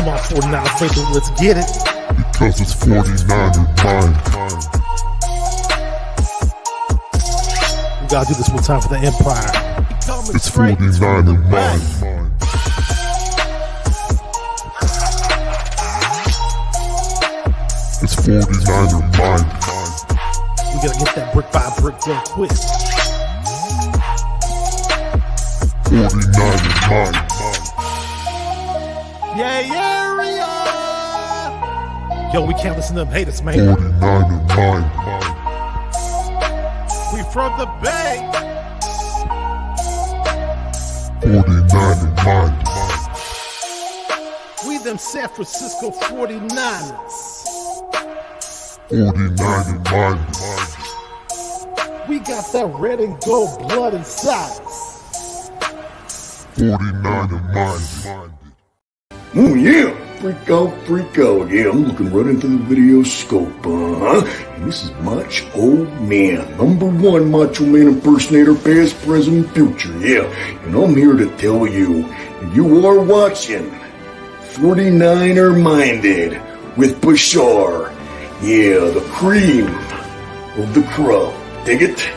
on, 49 faithful, let's get it. Because it's 49er mind. We gotta do this one time for the Empire. It's 49er mind. It's 49er mind. We gotta get that brick by brick done quick. 49er mind. Yeah, yo, we can't listen to them haters, man. 49er mind. We from the Bay. 49er mind. We them San Francisco 49ers. 49er mind. We got that red and gold blood inside us. 49er mind. Oh yeah, freak out, yeah, I'm looking right into the video scope, and this is Macho Man, #1 Macho Man impersonator, past, present, future, yeah, and I'm here to tell you, you are watching 49er Minded with Bashar, yeah, the cream of the crop, dig it?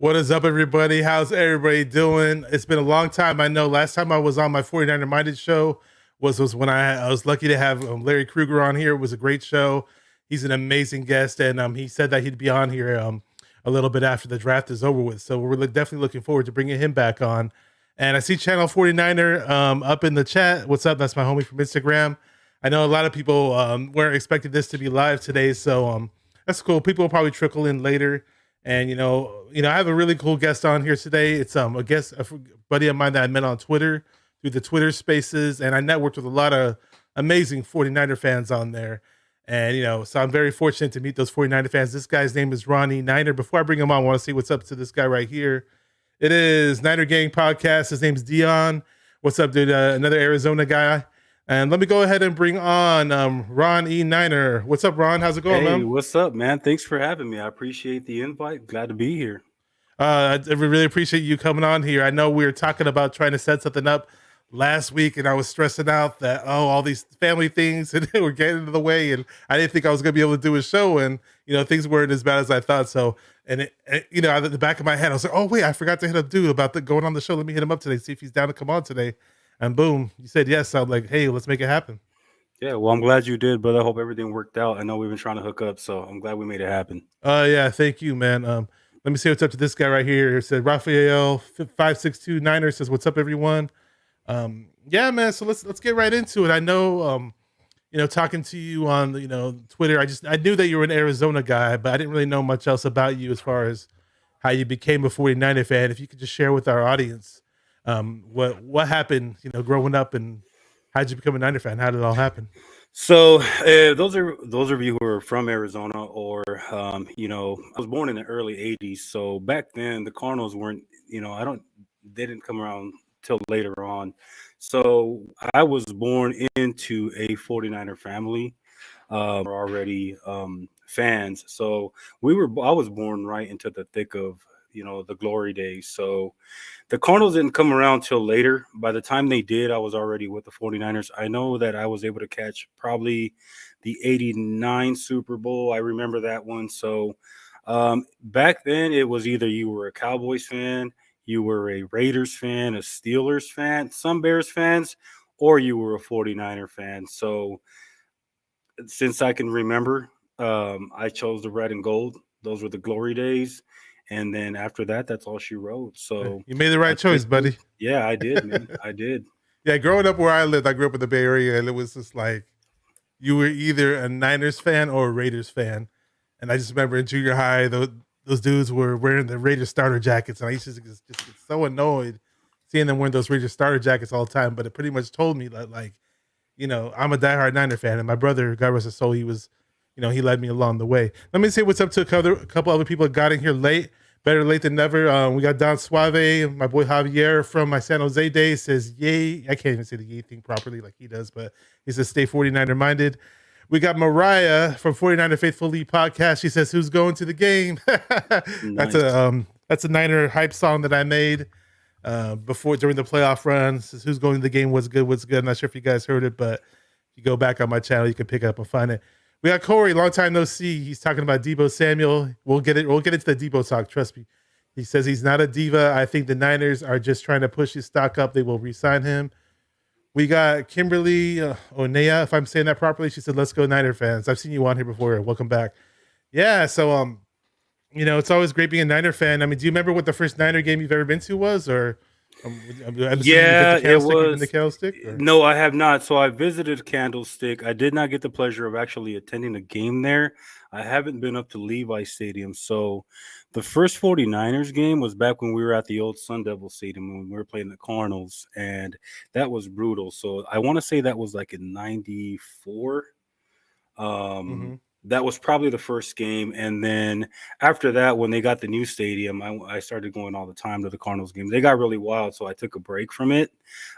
What is up, everybody? How's everybody doing? It's been a long time. I know last time I was on my 49er Minded show was when I was lucky to have Larry Kruger on here. It was a great show. He's an amazing guest, and he said that he'd be on here a little bit after the draft is over with. So we're definitely looking forward to bringing him back on. And I see Channel 49er up in the chat. What's up? That's my homie from Instagram. I know a lot of people weren't expecting this to be live today, so that's cool. People will probably trickle in later. And, you know, I have a really cool guest on here today. It's a buddy of mine that I met on Twitter through the Twitter spaces. And I networked with a lot of amazing 49er fans on there. And, you know, so I'm very fortunate to meet those 49er fans. This guy's name is Ronnie Niner. Before I bring him on, I want to see what's up to this guy right here. It is Niner Gang Podcast. His name's Dion. What's up, dude? Another Arizona guy. And let me go ahead and bring on Ron E. Niner. What's up, Ron? How's it going, man? Hey, what's up, man? Thanks for having me. I appreciate the invite. Glad to be here. I really appreciate you coming on here. I know we were talking about trying to set something up last week, and I was stressing out that, all these family things and they were getting in the way, and I didn't think I was going to be able to do a show, and, you know, things weren't as bad as I thought. So, you know, at the back of my head, I was like, oh, wait, I forgot to hit up dude about going on the show. Let me hit him up today, see if he's down to come on today. And boom, you said yes. So I'm like, hey, let's make it happen. Yeah, well, I'm glad you did, brother. I hope everything worked out. I know we've been trying to hook up, so I'm glad we made it happen. Yeah, thank you, man. Let me see what's up to this guy right here. It said Raphael 562 says, what's up, everyone? Yeah, man. So let's get right into it. I know, you know, talking to you on Twitter, I knew that you were an Arizona guy, but I didn't really know much else about you as far as how you became a 49er fan. If you could just share with our audience. What happened, you know, growing up, and how did you become a Niner fan? How did it all happen? So those of you who are from Arizona, or you know, I was born in the early '80s. So back then the Cardinals weren't, you know, they didn't come around till later on. So I was born into a 49er family. We're already fans. So I was born right into the thick of, you know, the glory days. So the Cardinals didn't come around till later. By the time they did, I was already with the 49ers. I know that I was able to catch probably the 89 Super Bowl. I remember that one. So back then it was either you were a Cowboys fan, you were a Raiders fan, a Steelers fan, some Bears fans, or you were a 49er fan. So since I can remember, I chose the red and gold. Those were the glory days. And then after that, that's all she wrote. So you made the right choice, buddy. Yeah, I did, man. I did. Yeah, growing up where I lived, I grew up in the Bay Area, and it was just like you were either a Niners fan or a Raiders fan. And I just remember in junior high, those dudes were wearing the Raiders starter jackets, and I used to just get so annoyed seeing them wearing those Raiders starter jackets all the time. But it pretty much told me that, like, you know, I'm a diehard Niner fan, and my brother, God rest his soul, he was, you know, he led me along the way. Let me say what's up to a couple other people that got in here late. Better late than never. We got Don Suave, my boy Javier from my San Jose days says, yay. I can't even say the yay thing properly like he does, but he says, stay 49er minded. We got Mariah from 49er Faithfully podcast. She says, who's going to the game? Nice. That's a Niner hype song that I made. before during the playoff run. Says who's going to the game, what's good. I'm not sure if you guys heard it, but if you go back on my channel, you can pick it up and find it. We got Corey, long time no see. He's talking about Deebo Samuel. We'll get into the Deebo talk, trust me. He says he's not a diva. I think the Niners are just trying to push his stock up. They will re-sign him. We got Kimberly Onea, if I'm saying that properly. She said, let's go Niner fans. I've seen you on here before. Welcome back. Yeah, so it's always great being a Niner fan. I mean, do you remember what the first Niner game you've ever been to was? Or Yeah, it was. The Candlestick, no, I have not. So I visited Candlestick. I did not get the pleasure of actually attending a game there. I haven't been up to Levi Stadium. So the first 49ers game was back when we were at the old Sun Devil Stadium when we were playing the Cardinals, and that was brutal. So I want to say that was like in 94. That was probably the first game. And then after that, when they got the new stadium, I started going all the time to the Cardinals games. They got really wild, so I took a break from it.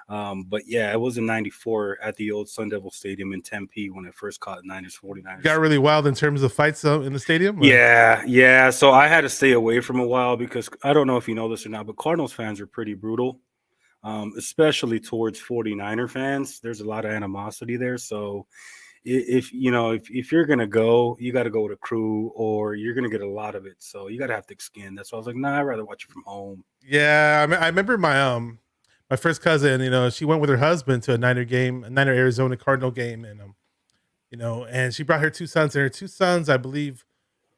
But yeah, it was in 94 at the old Sun Devil Stadium in Tempe when I first caught Niners 49ers. Got really wild in terms of fights in the stadium? Or? Yeah. So I had to stay away from a while because I don't know if you know this or not, but Cardinals fans are pretty brutal, especially towards 49er fans. There's a lot of animosity there. So if you're gonna go, you got to go with a crew, or you're gonna get a lot of it. So you got to have thick skin. That's why I was like, nah, I'd rather watch it from home. Yeah, I remember my my first cousin. She went with her husband to a Niner game, a Niner Arizona Cardinal game, and and she brought her two sons. And her two sons, I believe,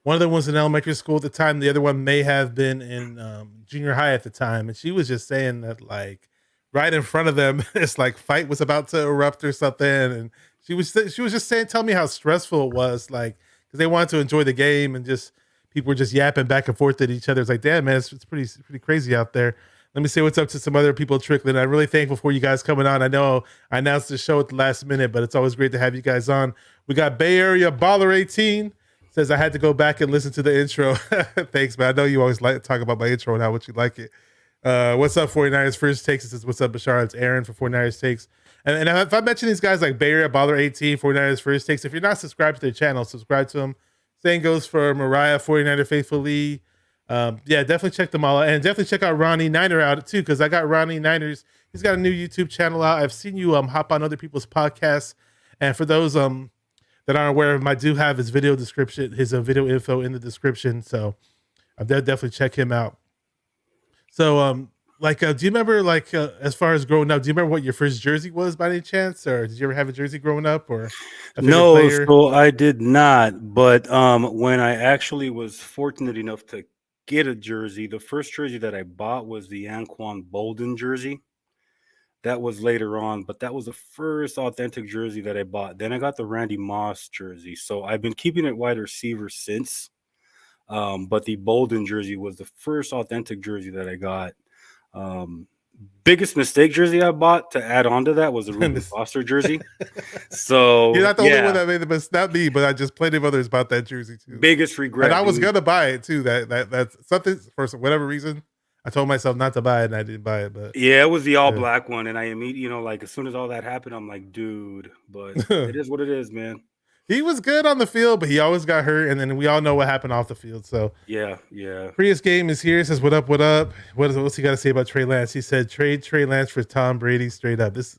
one of them was in elementary school at the time. The other one may have been in junior high at the time. And she was just saying that, like, right in front of them, it's like fight was about to erupt or something, and she was just saying, tell me how stressful it was, like, because they wanted to enjoy the game and just people were just yapping back and forth at each other. It's like, damn, man, it's pretty crazy out there. Let me say what's up to some other people trickling. I'm really thankful for you guys coming on. I know I announced the show at the last minute, but it's always great to have you guys on. We got Bay Area Baller 18 says I had to go back and listen to the intro. Thanks, man. I know you always like to talk about my intro and how much you like it. What's up, 49ers First Takes? It says, what's up, Bashar? It's Aaron for 49ers Takes. And if I mention these guys like Bay Area Baller 18, 49ers First Takes, if you're not subscribed to their channel, subscribe to them. Same goes for Mariah, 49er Faithfully. Yeah, definitely check them all out. And definitely check out Ronnie Niner out too, because I got Ronnie Niners. He's got a new YouTube channel out. I've seen you hop on other people's podcasts. And for those that aren't aware of him, I do have his video description, his video info in the description. So I'll definitely check him out. So do you remember, as far as growing up, do you remember what your first jersey was by any chance? Or did you ever have a jersey growing up? Or No, player? so I did not. But when I actually was fortunate enough to get a jersey, the first jersey that I bought was the Anquan Bolden jersey. That was later on, but that was the first authentic jersey that I bought. Then I got the Randy Moss jersey. So I've been keeping it wide receiver since. But the Bolden jersey was the first authentic jersey that I got. Biggest mistake jersey I bought to add on to that was the Reuben Foster jerscy. So you're not the only one that made the mistake, not me, but I just plenty of others about that jersey too. Biggest regret. And I was gonna buy it too. That's something for whatever reason. I told myself not to buy it and I didn't buy it. But yeah, it was the all black one. And I immediately, as soon as all that happened, I'm like, dude, but it is what it is, man. He was good on the field, but he always got hurt, and then we all know what happened off the field. So yeah. Prius Game is here. Says, "What up? What up? What's he got to say about Trey Lance?" He said, "Trade Trey Lance for Tom Brady straight up." This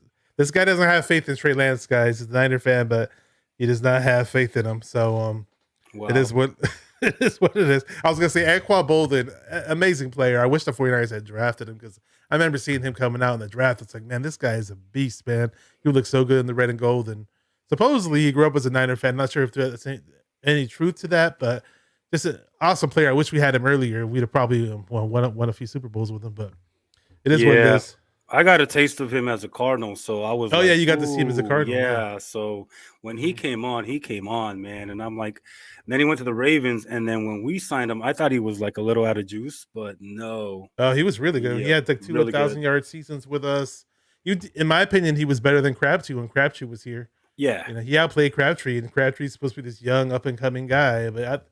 guy doesn't have faith in Trey Lance, guys. He's a Niner fan, but he does not have faith in him. So wow. It is what it is. What it is. I was gonna say Anquan Bolden, amazing player. I wish the 49ers had drafted him because I remember seeing him coming out in the draft. It's like, man, this guy is a beast, man. He would look so good in the red and gold and. Supposedly, he grew up as a Niner fan. Not sure if there's any truth to that, but just an awesome player. I wish we had him earlier. We'd have probably won a few Super Bowls with him, but it is what it is. I got a taste of him as a Cardinal, so I was yeah, you got to see him as a Cardinal. Yeah, so when he came on, man. And I'm like, then he went to the Ravens, and then when we signed him, I thought he was like a little out of juice, but no. Oh, he was really good. Yeah, he had like 2 really 1,000-yard seasons with us. In my opinion, he was better than Crabtree when Crabtree was here. Yeah, he outplayed Crabtree, and Crabtree's supposed to be this young, up-and-coming guy. But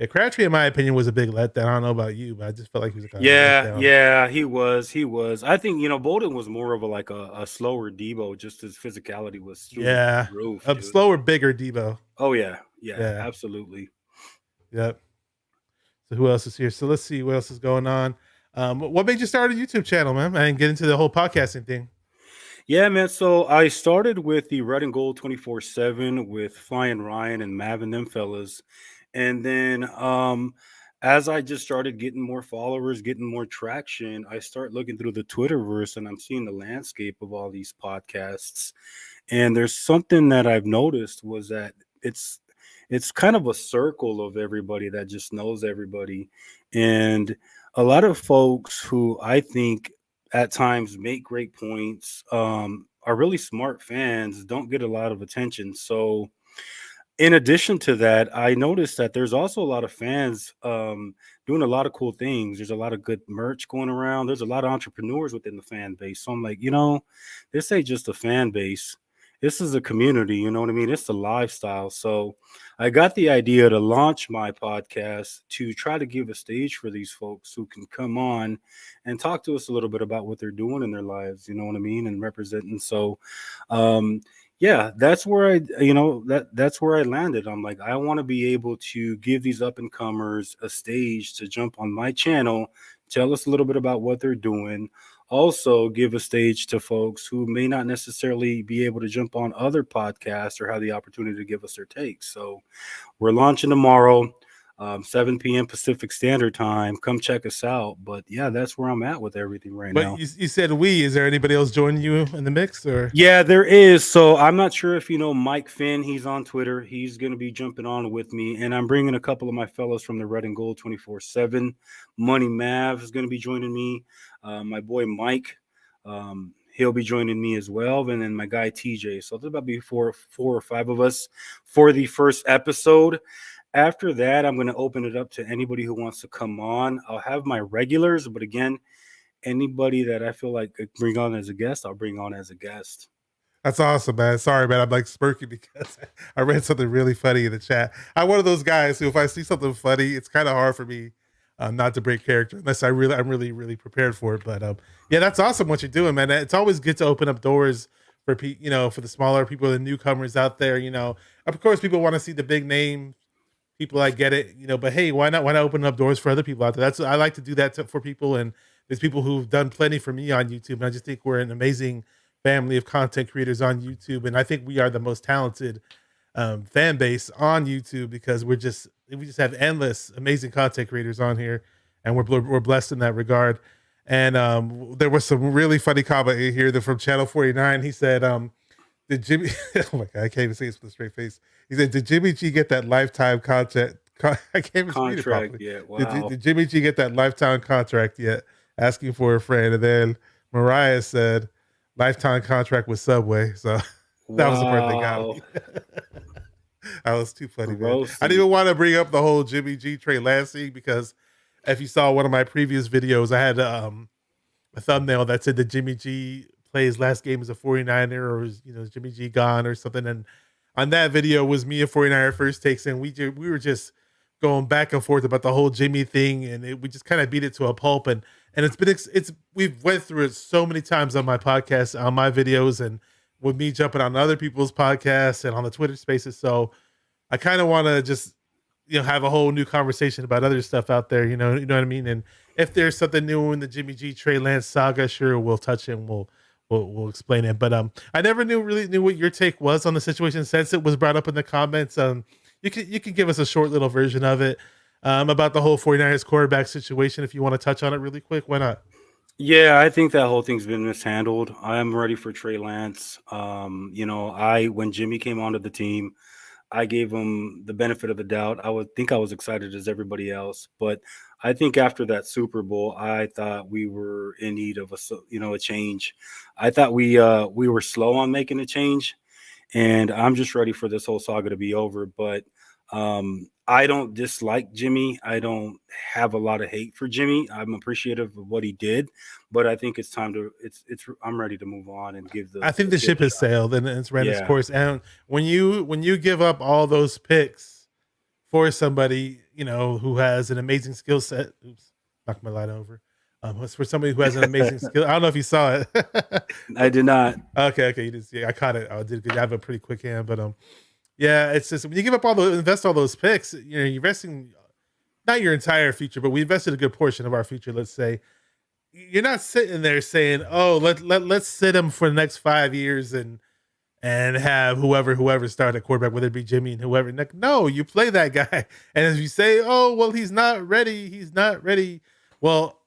Crabtree, in my opinion, was a big letdown. I don't know about you, but I just felt like he was a kind of letdown. Yeah, he was. I think Bolden was more of a slower Deebo. Just his physicality was roof, a slower, bigger Deebo. Oh yeah, absolutely. Yep. So who else is here? So let's see what else is going on. What made you start a YouTube channel, man, and get into the whole podcasting thing? Yeah, man. So I started with the Red and Gold 24/7 with Flying Ryan and Mav and them fellas. And then as I just started getting more followers, getting more traction, I start looking through the Twitterverse and I'm seeing the landscape of all these podcasts. And there's something that I've noticed was that it's kind of a circle of everybody that just knows everybody. And a lot of folks who I think at times make great points, are really smart fans, don't get a lot of attention. So in addition to that, I noticed that there's also a lot of fans doing a lot of cool things. There's a lot of good merch going around. There's a lot of entrepreneurs within the fan base. So I'm like, this ain't just a fan base. This is a community. You know what I mean? It's a lifestyle. So I got the idea to launch my podcast to try to give a stage for these folks who can come on and talk to us a little bit about what they're doing in their lives. You know what I mean? And representing. So, yeah, that's where that's where I landed. I'm like, I want to be able to give these up and comers a stage to jump on my channel, tell us a little bit about what they're doing, also give a stage to folks who may not necessarily be able to jump on other podcasts or have the opportunity to give us their takes. So we're launching tomorrow, 7 p.m. Pacific Standard Time. Come check us out. But yeah, that's where I'm at with everything right now. But you said is there anybody else joining you in the mix, or? Yeah, there is. So I'm not sure if you know Mike Finn. He's on Twitter. He's going to be jumping on with me. And I'm bringing a couple of my fellows from the Red and Gold 24/7. Money Mav is going to be joining me. My boy Mike, he'll be joining me as well. And then my guy TJ. So there's about be four or five of us for the first episode. After that, I'm going to open it up to anybody who wants to come on. I'll have my regulars, but again, anybody that I feel like could bring on as a guest, I'll bring on as a guest. That's awesome, man. Sorry, man. I'm like smirking because I read something really funny in the chat. I'm one of those guys who, if I see something funny, it's kind of hard for me not to break character unless I'm really prepared for it. But yeah, that's awesome what you're doing, man. It's always good to open up doors for for the smaller people, the newcomers out there. Of course, people want to see the big name people. I get it, but hey, why not open up doors for other people out there? I like to do that for people, and there's people who've done plenty for me on YouTube, and I just think we're an amazing family of content creators on YouTube, and I think we are the most talented fan base on YouTube because we just have endless amazing content creators on here, and we're blessed in that regard. And there was some really funny comment here that from Channel 49. He said, "Did Jimmy?" Oh my God, I can't even say this with a straight face. He said, "Did Jimmy G get that lifetime contract?" I can't even read it properly. Yet. Wow. Did Jimmy G get that lifetime contract yet? Asking for a friend. And then Mariah said, "Lifetime contract with Subway." So that was the part that got me. That was too funny, man. I didn't even want to bring up the whole Jimmy G Trey Lance thing because if you saw one of my previous videos, I had a thumbnail that said that Jimmy G plays last game as a 49er, or is Jimmy G gone or something. And on that video was me and 49er First Takes, and we were just going back and forth about the whole Jimmy thing, and we just kind of beat it to a pulp. And we've went through it so many times on my podcast, on my videos, and with me jumping on other people's podcasts and on the Twitter Spaces. So I kind of want to just have a whole new conversation about other stuff out there. You know what I mean? And if there's something new in the Jimmy G Trey Lance saga, sure, we'll touch it and we'll explain it. But I never really knew what your take was on the situation since it was brought up in the comments. You can give us a short little version of it about the whole 49ers quarterback situation if you want to touch on it really quick. Why not? Yeah, I think that whole thing's been mishandled. I'm ready for Trey Lance. When Jimmy came onto the team, I gave him the benefit of the doubt. I was excited as everybody else, but I think after that Super Bowl, I thought we were in need of a change. I thought we were slow on making a change, and I'm just ready for this whole saga to be over. But I don't dislike Jimmy. I don't have a lot of hate for Jimmy. I'm appreciative of what he did, but I think it's time to. I'm ready to move on and give the. I think the ship has sailed and it's ran its course. And when you give up all those picks for somebody who has an amazing skill set, oops, knocked my light over. For somebody who has an amazing skill. I don't know if you saw it. I did not. Okay, you didn't see it. I caught it. I did. I have a pretty quick hand, but yeah, it's just when you give up invest all those picks, you're investing not your entire future, but we invested a good portion of our future, let's say. you're not sitting there saying, "Oh, let's sit him for the next 5 years and have whoever start at quarterback, whether it be Jimmy and whoever." Like, no, you play that guy, and as you say, "Oh, well, he's not ready. He's not ready." Well,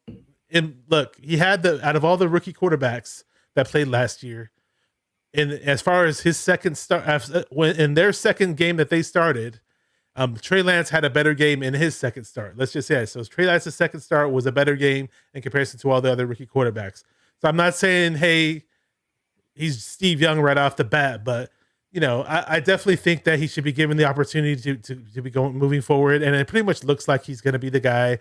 and look, he had out of all the rookie quarterbacks that played last year, and as far as his second start, in their second game that they started, Trey Lance had a better game in his second start. Let's just say it. So Trey Lance's second start was a better game in comparison to all the other rookie quarterbacks. So I'm not saying, hey, he's Steve Young right off the bat, but I definitely think that he should be given the opportunity to be moving forward. And it pretty much looks like he's going to be the guy.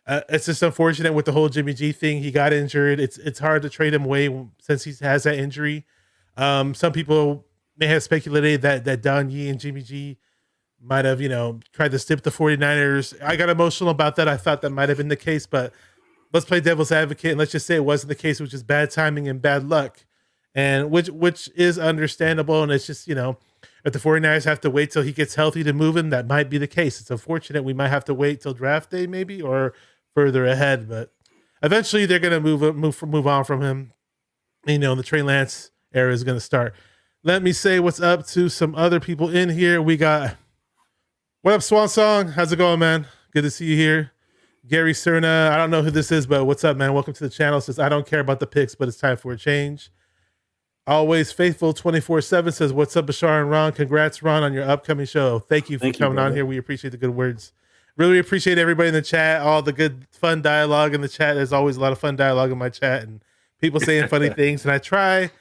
It's just unfortunate with the whole Jimmy G thing. He got injured. It's hard to trade him away since he has that injury. Some people may have speculated that Don Yee and Jimmy G might have, tried to stip the 49ers. I got emotional about that. I thought that might have been the case, but let's play devil's advocate and let's just say it wasn't the case. It was just bad timing and bad luck, and which is understandable. And it's just, if the 49ers have to wait till he gets healthy to move him, that might be the case. It's unfortunate. We might have to wait till draft day maybe or further ahead, but eventually they're going to move on from him. The Trey Lance era is going to start. Let me say what's up to some other people in here. We got, what up, Swan Song? How's it going, man? Good to see you here. Gary Cerna, I don't know who this is, but what's up, man? Welcome to the channel. Says, I don't care about the picks, but it's time for a change. Always Faithful 24/7 says, what's up, Bashar and Ron? Congrats, Ron, on your upcoming show. Thank you for coming on here. We appreciate the good words. Really appreciate everybody in the chat, all the good, fun dialogue in the chat. There's always a lot of fun dialogue in my chat and people saying funny things. And I try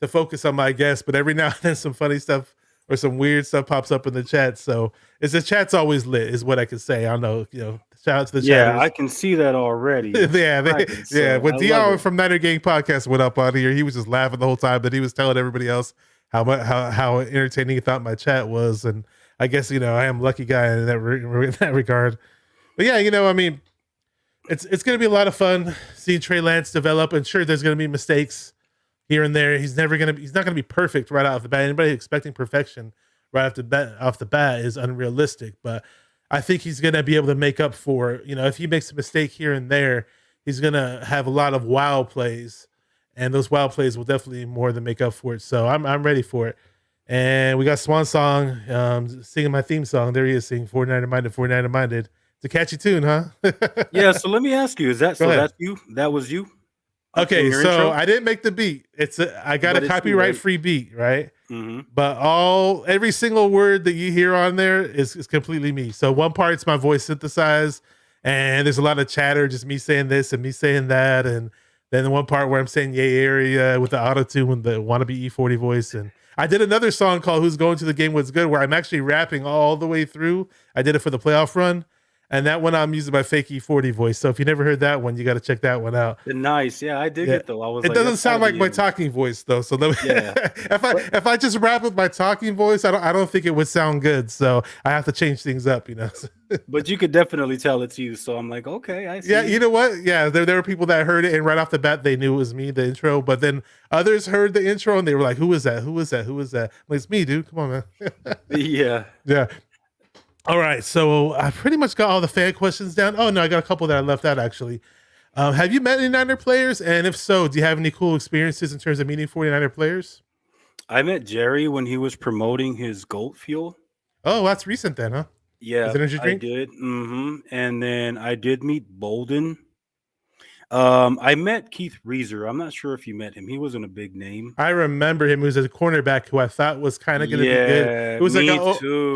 to focus on my guests, but every now and then some funny stuff or some weird stuff pops up in the chat. So the chat's always lit is what I can say. I don't know, shout out to the chat. Yeah, I can see that already. When Dion from Niner Gang Podcast went up on here, he was just laughing the whole time, but he was telling everybody else how entertaining he thought my chat was. And I guess, I am a lucky guy in that regard. But yeah, it's going to be a lot of fun seeing Trey Lance develop, and sure, there's going to be mistakes here and there. He's not going to be perfect right off the bat. Anybody expecting perfection right off the bat is unrealistic, but I think he's going to be able to make up for, if he makes a mistake here and there, he's going to have a lot of wow plays, and those wow plays will definitely more than make up for it. So I'm ready for it. And we got Swan Song singing my theme song. There he is singing 49er Minded, 49er Minded. It's a catchy tune, huh? Yeah, so let me ask you, that's you? That was you? Okay, so intro? I didn't make the beat. I got a copyright free beat, right? Mm-hmm. But every single word that you hear on there is completely me. So one part's my voice synthesized, and there's a lot of chatter, just me saying this and me saying that, and then the one part where I'm saying yay area with the auto-tune and the wannabe E40 voice. And I did another song called Who's Going to the Game What's Good, where I'm actually rapping all the way through. I did it for the playoff run. And that one I'm using my fake E40 voice. So if you never heard that one, you got to check that one out. Nice. Yeah, I dig it though. It doesn't sound like my talking voice though. So if I just rap with my talking voice, I don't think it would sound good. So I have to change things up, But you could definitely tell it's you. So I'm like, okay, I see. Yeah, you know what? Yeah, there were people that heard it and right off the bat they knew it was me, the intro. But then others heard the intro and they were like, "Who is that? Who is that? Who is that?" I'm like, it's me, dude. Come on, man. Yeah. All right, so I pretty much got all the fan questions down. Oh, no, I got a couple that I left out, actually. Have you met any Niner players? And if so, do you have any cool experiences in terms of meeting 49er players? I met Jerry when he was promoting his goat fuel. Oh, that's recent then, huh? Yeah, I did. Mm-hmm. And then I did meet Bolden. I met Keith Reaser. I'm not sure if you met him. He wasn't a big name. I remember him. He was a cornerback who I thought was kind of going to be good. It was like an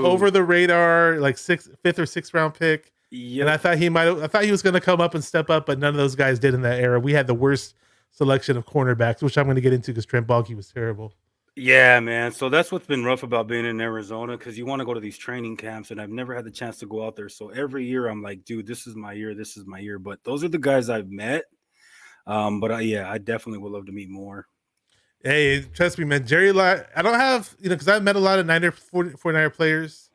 over the radar, like fifth or sixth round pick. Yep. And I thought he was going to come up and step up, but none of those guys did in that era. We had the worst selection of cornerbacks, which I'm going to get into because Trent Baalke was terrible. Yeah, man. So that's what's been rough about being in Arizona, because you want to go to these training camps, and I've never had the chance to go out there. So every year I'm like, dude, this is my year. This is my year. But those are the guys I've met. But I definitely would love to meet more. Hey, trust me, man. Jerry, I don't have, because I've met a lot of 49er players.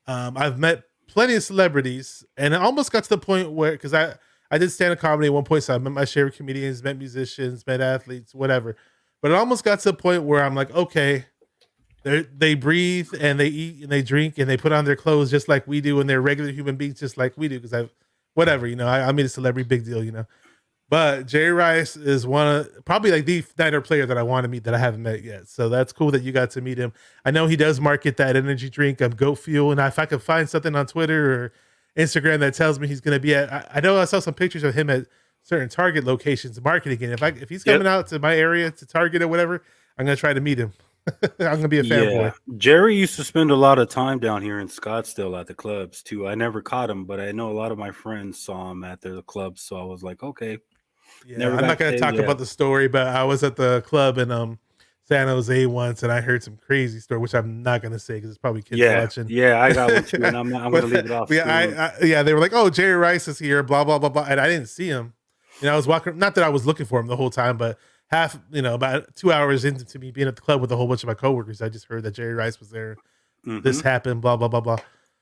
I've met plenty of celebrities, and it almost got to the point where, because I did stand-up comedy at one point, so I met my share of comedians, met musicians, met athletes, whatever. But it almost got to the point where I'm like, okay, they breathe and they eat and they drink and they put on their clothes just like we do, and they're regular human beings just like we do. Because I made a celebrity big deal, But But Jerry Rice is one of probably like the Niner player that I want to meet that I haven't met yet. So that's cool that you got to meet him. I know he does market that energy drink, Goat Fuel, and if I could find something on Twitter or Instagram that tells me he's going to be at, I know I saw some pictures of him at certain Target locations marketing it. If he's coming out to my area to Target or whatever, I'm going to try to meet him. I'm going to be a fanboy. Jerry used to spend a lot of time down here in Scottsdale at the clubs too. I never caught him, but I know a lot of my friends saw him at the clubs. So I was like, okay. Yeah, I'm not going to talk about the story, but I was at the club in San Jose once, and I heard some crazy story, which I'm not going to say because it's probably kids watching. Yeah, I got one too, and I'm going to leave it off. Yeah, they were like, "Oh, Jerry Rice is here," blah blah blah blah, and I didn't see him. I was walking. Not that I was looking for him the whole time, but about 2 hours into me being at the club with a whole bunch of my coworkers, I just heard that Jerry Rice was there. This happened, blah blah blah blah.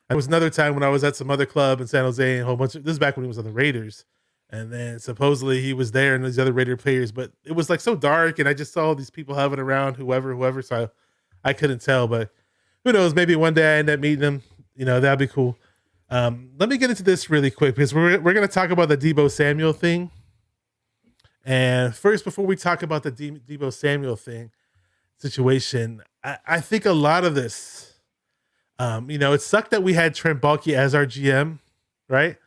There was another time when I was at some other club in San Jose, and a whole bunch of this is back when he was on the Raiders. And then supposedly he was there and these other Raider players, but it was like so dark and I just saw all these people having around whoever. So I couldn't tell, but who knows? Maybe one day I end up meeting them. That'd be cool. Let me get into this really quick because we're going to talk about the Deebo Samuel thing. And first, before we talk about the Deebo Samuel thing situation, I think a lot of this, it sucked that we had Trent Baalke as our GM, right?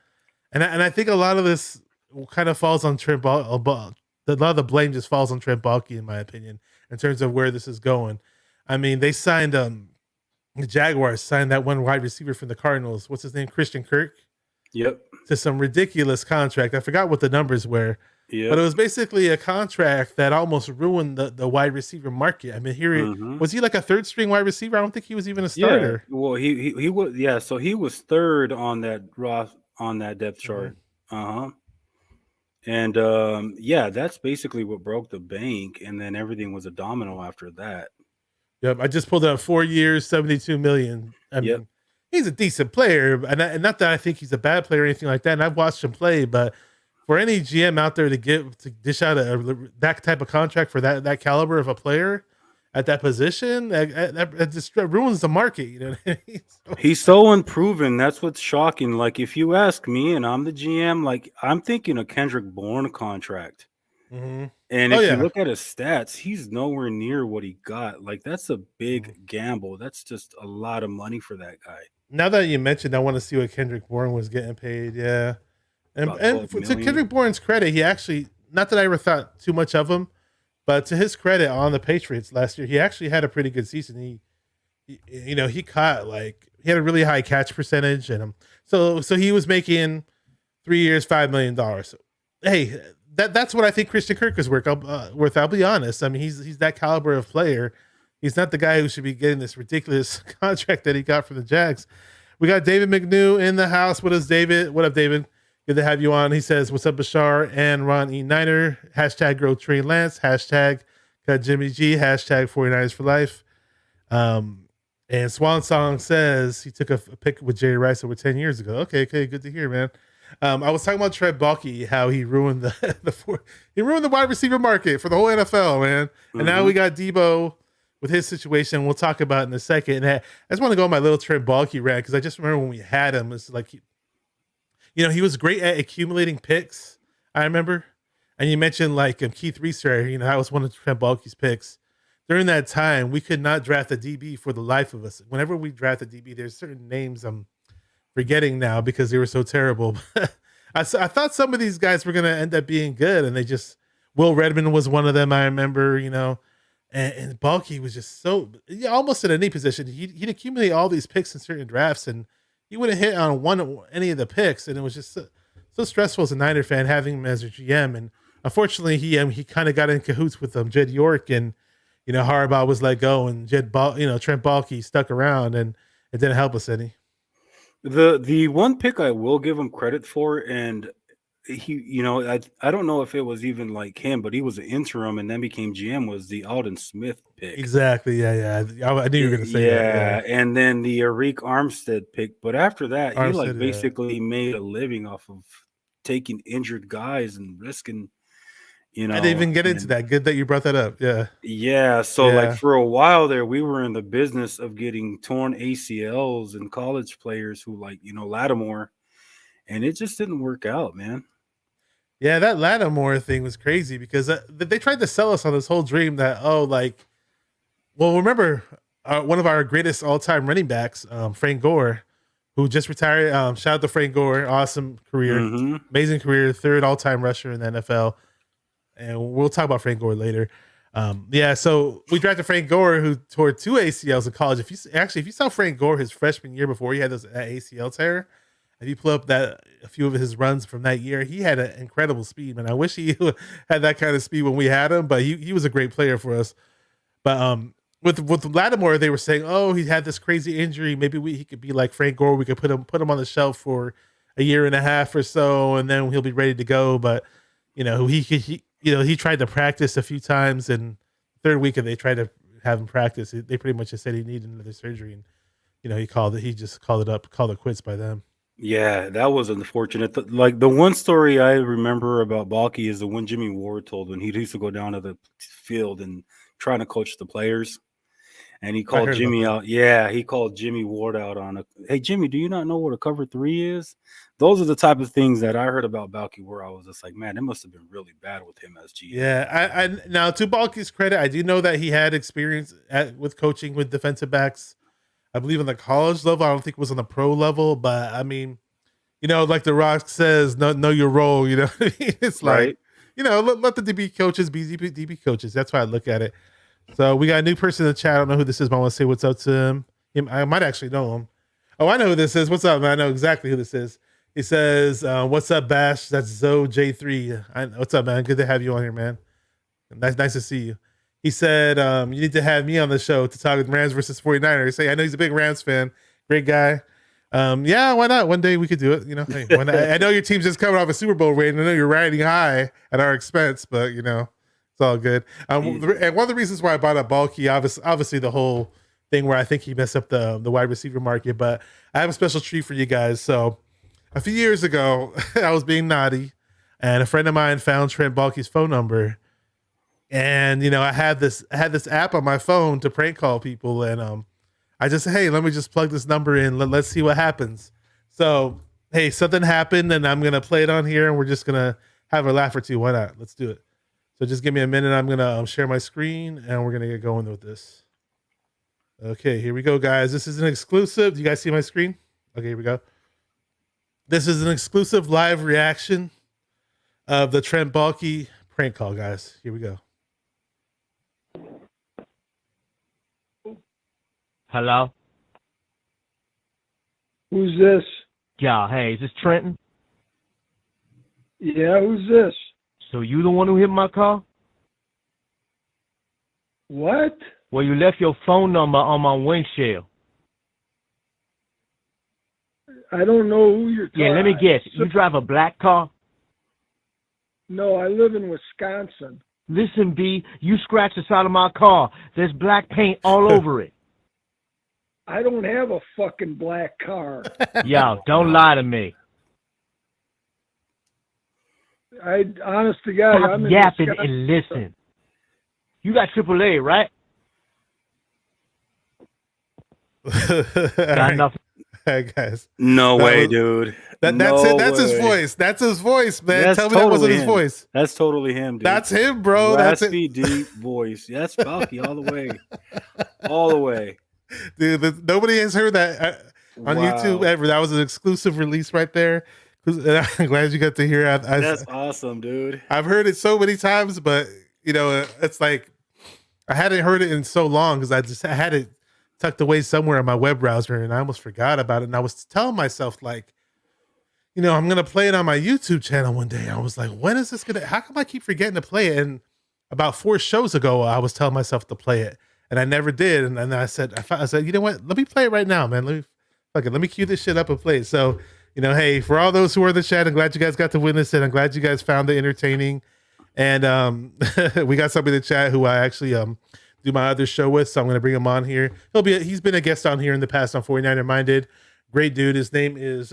And I think a lot of this kind of falls on Trent Baalke. A lot of the blame just falls on Trent Baalke, in my opinion, in terms of where this is going. I mean, they signed the Jaguars signed that one wide receiver from the Cardinals. What's his name? Christian Kirk. Yep. To some ridiculous contract. I forgot what the numbers were. Yep. But it was basically a contract that almost ruined the wide receiver market. I mean, was he like a third string wide receiver? I don't think he was even a starter. Yeah. Well, he was. Yeah. So he was third on that depth chart. And that's basically what broke the bank, and then everything was a domino after that. Yep, I just pulled out 4 years, $72 million. I mean, he's a decent player, and not that I think he's a bad player or anything like that. And I've watched him play, but for any GM out there to dish out that type of contract for that caliber of a player at that position, that just ruins the market. You know what I mean? He's so unproven. That's what's shocking. Like, if you ask me, and I'm the GM, like I'm thinking a Kendrick Bourne contract. And if you look at his stats, he's nowhere near what he got. Like, that's a big gamble. That's just a lot of money for that guy. Now that you mentioned, I want to see what Kendrick Bourne was getting paid. Yeah. And to Kendrick Bourne's credit, he actually, not that I ever thought too much of him, but to his credit on the Patriots last year, he actually had a pretty good season. He caught he had a really high catch percentage, and so he was making 3 years, $5 million. So, hey, that's what I think Christian Kirk is worth. I'll be honest. I mean, he's that caliber of player. He's not the guy who should be getting this ridiculous contract that he got from the Jags. We got David McNew in the house. What is David? What up, David? Good to have you on. He says, "What's up, Bashar and Ron E. Niner? Hashtag Grow Tree Lance. Hashtag Cut Jimmy G. Hashtag 49ers for life." And Swan Song says he took a pick with Jerry Rice over 10 years ago. Okay, good to hear, man. I was talking about Trent Baalke, how he ruined the wide receiver market for the whole NFL, man. And now we got Deebo with his situation. We'll talk about it in a second. And I just want to go on my little Trent Baalke rant because I just remember when we had him, it's like he was great at accumulating picks. I remember, and you mentioned Keith Reaser. That was one of Trent Baalke's picks. During that time, we could not draft a DB for the life of us. Whenever we draft a DB, there's certain names I'm forgetting now because they were so terrible. I thought some of these guys were going to end up being good, and they just Will Redmond was one of them. I remember, and Baalke was just so almost in any position. He'd accumulate all these picks in certain drafts, and he wouldn't hit on any of the picks, and it was just so stressful as a Niner fan having him as a GM. And unfortunately, he kind of got in cahoots with Jed York, and Harbaugh was let go, and Trent Baalke stuck around, and it didn't help us any. The one pick I will give him credit for, and he, I don't know if it was even like him, but he was an interim and then became GM, was the Alden Smith pick. Exactly. Yeah. I knew you were going to say that. Yeah. And then the Arik Armstead pick. But after that, he basically made a living off of taking injured guys and risking, I didn't even get into that. Good that you brought that up. Yeah. Yeah. So for a while there, we were in the business of getting torn ACLs and college players who Lattimore, and it just didn't work out, man. Yeah, that Lattimore thing was crazy because they tried to sell us on this whole dream that well, remember one of our greatest all-time running backs, Frank Gore, who just retired. Shout out to Frank Gore, awesome career, Mm-hmm. amazing career, third all-time rusher in the NFL, and we'll talk about Frank Gore later. Yeah, so we drafted Frank Gore, who tore 2 ACLs in college. If you saw Frank Gore his freshman year before he had that ACL tear, if you pull up a few of his runs from that year, he had an incredible speed. Man, I wish he had that kind of speed when we had him, but he was a great player for us. But with Lattimore, they were saying, oh, he had this crazy injury. Maybe he could be like Frank Gore. We could put him on the shelf for a year and a half or so, and then he'll be ready to go. But he tried to practice a few times, and third week they tried to have him practice. They pretty much just said he needed another surgery, and he just called it quits by them. Yeah, that was unfortunate. Like the one story I remember about Balky is the one Jimmy Ward told when he used to go down to the field and trying to coach the players. And he called Jimmy out. Yeah, he called Jimmy Ward out on hey, Jimmy, do you not know what a cover 3 is? Those are the type of things that I heard about Balky where I was just like, man, it must have been really bad with him as GM. Yeah, I now to Balky's credit, I do know that he had experience with coaching with defensive backs. I believe on the college level. I don't think it was on the pro level, but I mean, like The Rock says, know your role. You know what I mean? It's like, let the DB coaches be DB coaches. That's why I look at it. So we got a new person in the chat. I don't know who this is, but I want to say what's up to him. I might actually know him. Oh, I know who this is. What's up, man? I know exactly who this is. He says, what's up, Bash? That's Zoe J3. What's up, man? Good to have you on here, man. Nice to see you. He said, you need to have me on the show to talk with Rams versus 49ers. Say, I know he's a big Rams fan. Great guy. Yeah, why not? One day we could do it. Hey, I know your team's just coming off a Super Bowl win. I know you're riding high at our expense, but, it's all good. And one of the reasons why I bought up Balky, obviously the whole thing where I think he messed up the wide receiver market, but I have a special treat for you guys. So a few years ago, I was being naughty, and a friend of mine found Trent Balky's phone number. And I had this app on my phone to prank call people, and I just said, hey, let me just plug this number in. Let's see what happens. So hey, something happened, and I'm gonna play it on here, and we're just gonna have a laugh or two. Why not? Let's do it. So just give me a minute. I'm gonna share my screen, and we're gonna get going with this. Okay, here we go, guys. This is an exclusive. Do you guys see my screen? Okay, here we go. This is an exclusive live reaction of the Trent Balky prank call, guys. Here we go. Hello? Who's this? Yeah, hey, is this Trenton? Yeah, who's this? So you the one who hit my car? What? Well, you left your phone number on my windshield. I don't know who you're talking. Yeah, let me guess. You drive a black car? No, I live in Wisconsin. Listen, B, you scratched the side of my car. There's black paint all over it. I don't have a fucking black car. Yo, don't lie to me. Honest to God, Stop I'm in yapping Wisconsin. and listen. You got AAA, right? Got enough. Hey, guys. No way, dude. That's it. That's his voice. That's his voice, man. That's Tell me that wasn't his him. voice. That's totally him, dude. That's him, bro. Raspy, That's it. deep voice. That's Balky all the way. All the way. Dude, nobody has heard that on YouTube ever. That was an exclusive release right there. I'm glad you got to hear it. That's awesome, dude. I've heard it so many times, but it's like I hadn't heard it in so long because I had it tucked away somewhere in my web browser, and I almost forgot about it. And I was telling myself, like, I'm gonna play it on my YouTube channel one day. I was like, when is this how come I keep forgetting to play it? And about 4 shows ago, I was telling myself to play it, and I never did. And then I said, you know what? Let me play it right now, man. Let me cue this shit up and play it. So, hey, for all those who are in the chat, I'm glad you guys got to witness it. I'm glad you guys found it entertaining. And we got somebody in the chat who I actually do my other show with, so I'm going to bring him on here. He's been a guest on here in the past on 49er Minded. Great dude. His name is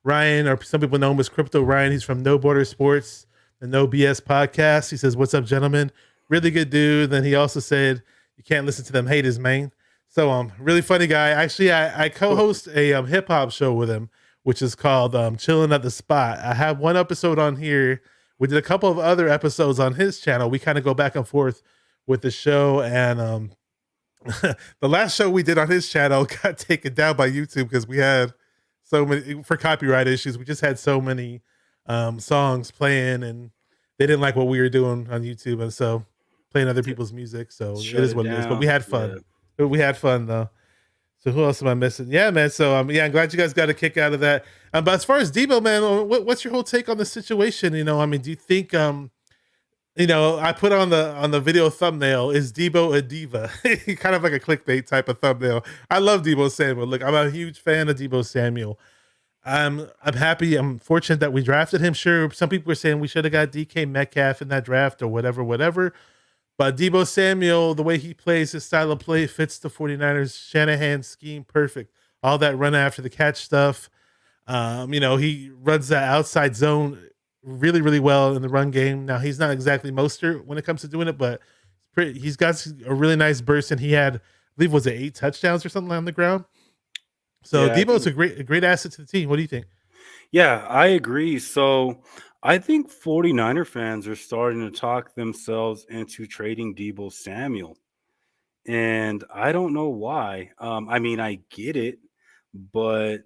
Ryan, or some people know him as Crypto Ryan. He's from No Border Sports, the No BS podcast. He says, "What's up, gentlemen?" Really good dude. Then he also said, "You can't listen to them haters, man." So really funny guy. Actually, I co-host a hip hop show with him, which is called Chilling at the Spot. I have one episode on here we did a couple of other episodes on his channel. We kind of go back and forth with the show, and the last show we did on his channel got taken down by YouTube because we had so many for copyright issues. We just had so many songs playing, and they didn't like what we were doing on YouTube, and so playing other people's music. So Shut it is it what it is. But we down. had fun. Yeah. But we had fun though. So who else am I missing? Yeah, man. So yeah, I'm glad you guys got a kick out of that. But as far as Deebo, man, what's your whole take on the situation? You know, I mean, do you think you know, I put on the video thumbnail, is Deebo a diva? Kind of like a clickbait type of thumbnail. I love Deebo Samuel. Look, I'm a huge fan of Deebo Samuel. I'm happy. I'm fortunate that we drafted him. Sure, some people were saying we should have got DK Metcalf in that draft or whatever. But Deebo Samuel, the way he plays, his style of play fits the 49ers Shanahan scheme perfect. All that run after the catch stuff. You know, he runs that outside zone really, really well in the run game. Now, he's not exactly Mostert when it comes to doing it, but he's got a really nice burst, and he had, I believe, was it 8 touchdowns or something on the ground? So Yeah, Deebo's a great asset to the team. What do you think? Yeah, I agree. So I think 49er fans are starting to talk themselves into trading Deebo Samuel. And I don't know why. I mean, I get it, but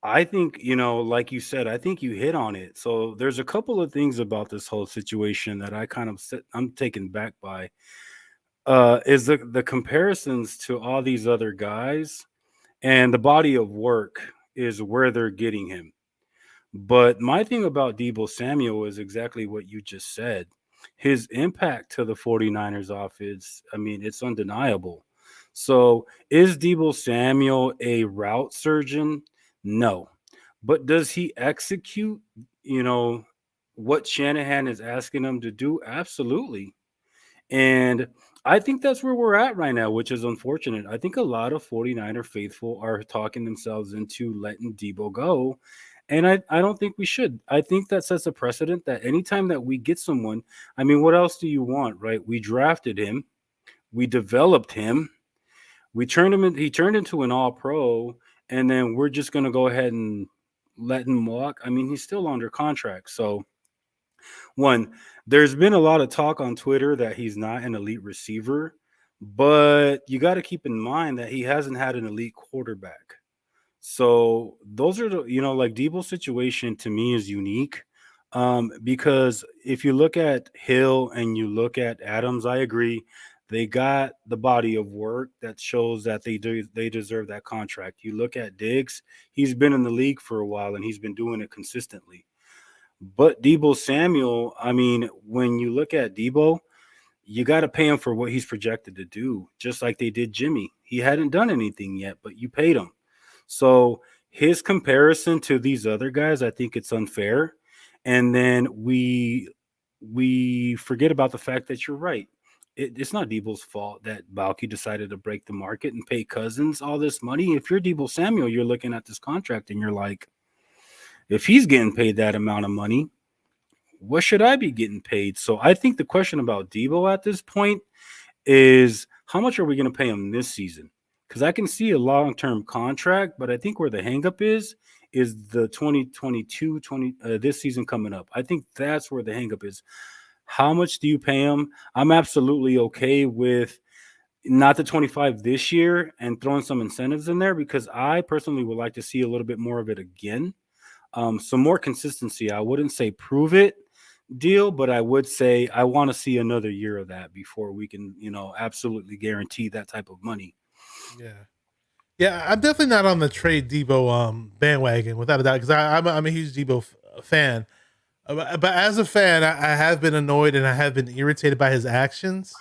I think, you know, like you said, I think you hit on it. So there's a couple of things about this whole situation that I kind of I'm taken back by. Is the comparisons to all these other guys, and the body of work is where they're getting him. But my thing about Deebo Samuel is exactly what you just said. His impact to the 49ers offense, I mean, it's undeniable. So is Deebo Samuel a route surgeon? No. But does he execute, you know, what Shanahan is asking him to do? Absolutely. And I think that's where we're at right now, which is unfortunate. I think a lot of 49er faithful are talking themselves into letting Deebo go. And I don't think we should. I think that sets a precedent that anytime that we get someone, I mean, what else do you want, right? We drafted him, we developed him, we turned him in, he turned into an all-pro, and then we're just going to go ahead and let him walk. I mean, he's still under contract. So one, there's been a lot of talk on Twitter that he's not an elite receiver, but you got to keep in mind that he hasn't had an elite quarterback. So those are the, you know, like Deebo's situation to me is unique. Because if you look at Hill and you look at Adams, I agree. They got the body of work that shows that they deserve that contract. You look at Diggs, he's been in the league for a while and he's been doing it consistently. But Deebo Samuel, I mean, when you look at Deebo, you got to pay him for what he's projected to do, just like they did Jimmy. He hadn't done anything yet, but you paid him. So his comparison to these other guys, I think it's unfair. And then we forget about the fact that you're right. It's not Deebo's fault that Balky decided to break the market and pay Cousins all this money. If you're Deebo Samuel, you're looking at this contract and you're like, if he's getting paid that amount of money, what should I be getting paid? So I think the question about Deebo at this point is how much are we going to pay him this season? Because I can see a long-term contract, but I think where the hangup is the 2022 this season coming up. I think that's where the hangup is. How much do you pay him? I'm absolutely okay with not the 25 this year and throwing some incentives in there because I personally would like to see a little bit more of it again. Some more consistency. I wouldn't say prove it deal, but I would say I want to see another year of that before we can, you know, absolutely guarantee that type of money. Yeah, I'm definitely not on the trade Deebo bandwagon without a doubt because I'm a huge Deebo fan. But as a fan, I have been annoyed and I have been irritated by his actions.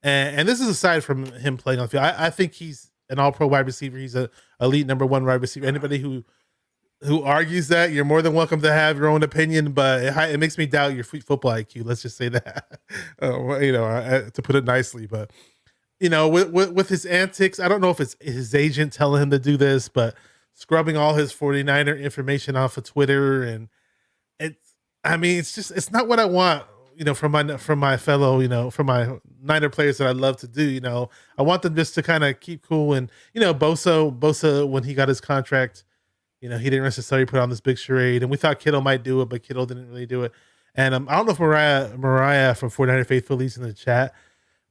And this is aside from him playing on the field. I think he's an all-pro wide receiver. He's a elite number 1 wide receiver. Anybody who argues that, you're more than welcome to have your own opinion, but it makes me doubt your football IQ. Let's just say that, you know, to put it nicely. But you know, with his antics, I don't know if it's his agent telling him to do this, but scrubbing all his 49er information off of Twitter, and it's not what I want, you know, from my fellow, you know, from my Niner players that I love to do. You know, I want them just to kind of keep cool. And you know, Bosa when he got his contract, you know, he didn't necessarily put on this big charade, and we thought Kittle might do it, but Kittle didn't really do it. And I don't know if Mariah from 49er Faithfully's in the chat,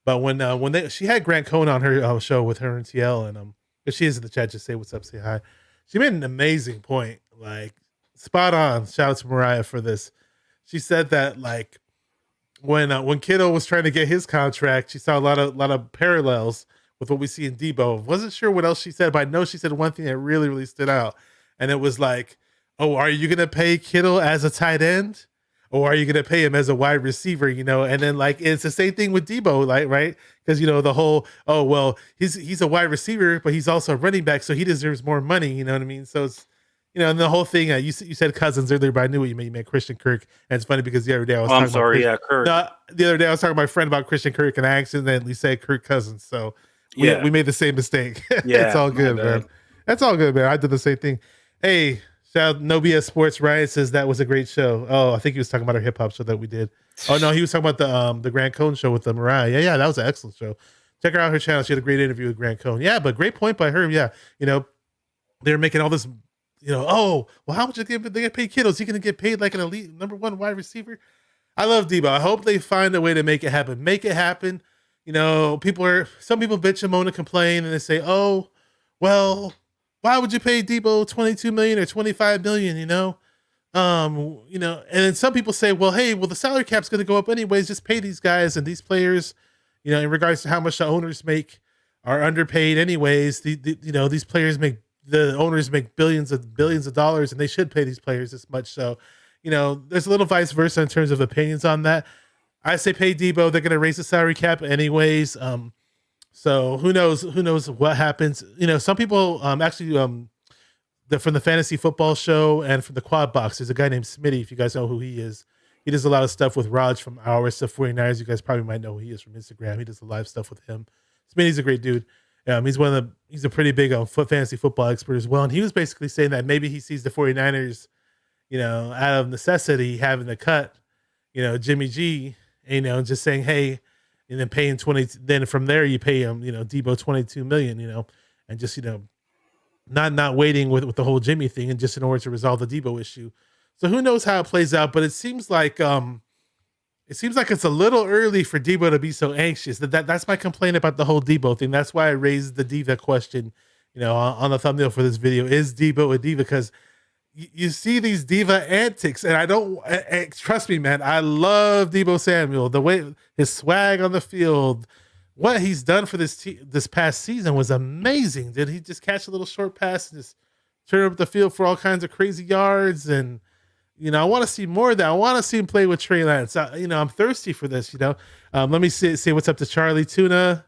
but when she had Grant Cohn on her show with her and TL, and if she is in the chat, just say what's up, say hi. She made an amazing point, like spot on. Shout out to Mariah for this. She said that like when Kittle was trying to get his contract, she saw a lot of parallels with what we see in Deebo. Wasn't sure what else she said, but I know she said one thing that really, really stood out. And it was like, oh, are you going to pay Kittle as a tight end? Or are you going to pay him as a wide receiver? You know, and then like, it's the same thing with Deebo, like, right? Because, you know, the whole, oh, well, he's a wide receiver, but he's also a running back, so he deserves more money. You know what I mean? So it's, you know, and the whole thing, you said Cousins earlier, but I knew what you meant. You meant Christian Kirk. And it's funny because the other day I was talking about Kirk. No, the other day I was talking to my friend about Christian Kirk, and I accidentally said Kirk Cousins. So we made the same mistake. Yeah, it's all good, man. That's all good, man. I did the same thing. Hey, shout out No BS Sports. Ryan says that was a great show. Oh, I think he was talking about our hip hop show that we did. Oh no, he was talking about the Grant Cohn show with the Mariah. Yeah, that was an excellent show. Check her out, her channel. She had a great interview with Grant Cohn. Yeah, but great point by her. Yeah, you know, they're making all this. You know, oh, well, how much they get paid Kittle? Is he going to get paid like an elite number one wide receiver? I love Deebo. I hope they find a way to make it happen. Make it happen. You know, some people bitch and moan and complain, and they say, oh, well, why would you pay Deebo $22 million or $25 million? You know, and then some people say, well, hey, the salary cap's going to go up anyways. Just pay these guys and these players. You know, in regards to how much the owners make, are underpaid anyways. These players make. The owners make billions of dollars, and they should pay these players this much. So, you know, there's a little vice versa in terms of opinions on that. I say pay Deebo. They're going to raise the salary cap anyways. So who knows what happens? You know, some people from the fantasy football show and from the quad box, there's a guy named Smitty. If you guys know who he is, he does a lot of stuff with Raj from Our Stuff 49ers. You guys probably might know who he is from Instagram. He does a live stuff with him. Smitty's a great dude. He's a pretty big fantasy football expert as well. And he was basically saying that maybe he sees the 49ers, you know, out of necessity having to cut, you know, Jimmy G, you know, just saying, hey, and then paying 20, then from there you pay him, you know, Deebo $22 million, you know, and just, you know, not waiting with the whole Jimmy thing and just in order to resolve the Deebo issue. So who knows how it plays out, but it seems like it's a little early for Deebo to be so anxious. That's my complaint about the whole Deebo thing. That's why I raised the DIVA question, you know, on the thumbnail for this video. Is Deebo a diva? Because you see these diva antics, and I don't trust me, man. I love Deebo Samuel. The way his swag on the field, what he's done for this past season was amazing. Did he just catch a little short pass and just turn up the field for all kinds of crazy yards? And you know, I want to see more of that. I want to see him play with Trey Lance. I'm thirsty for this, you know. Let me say what's up to Charlie Tuna.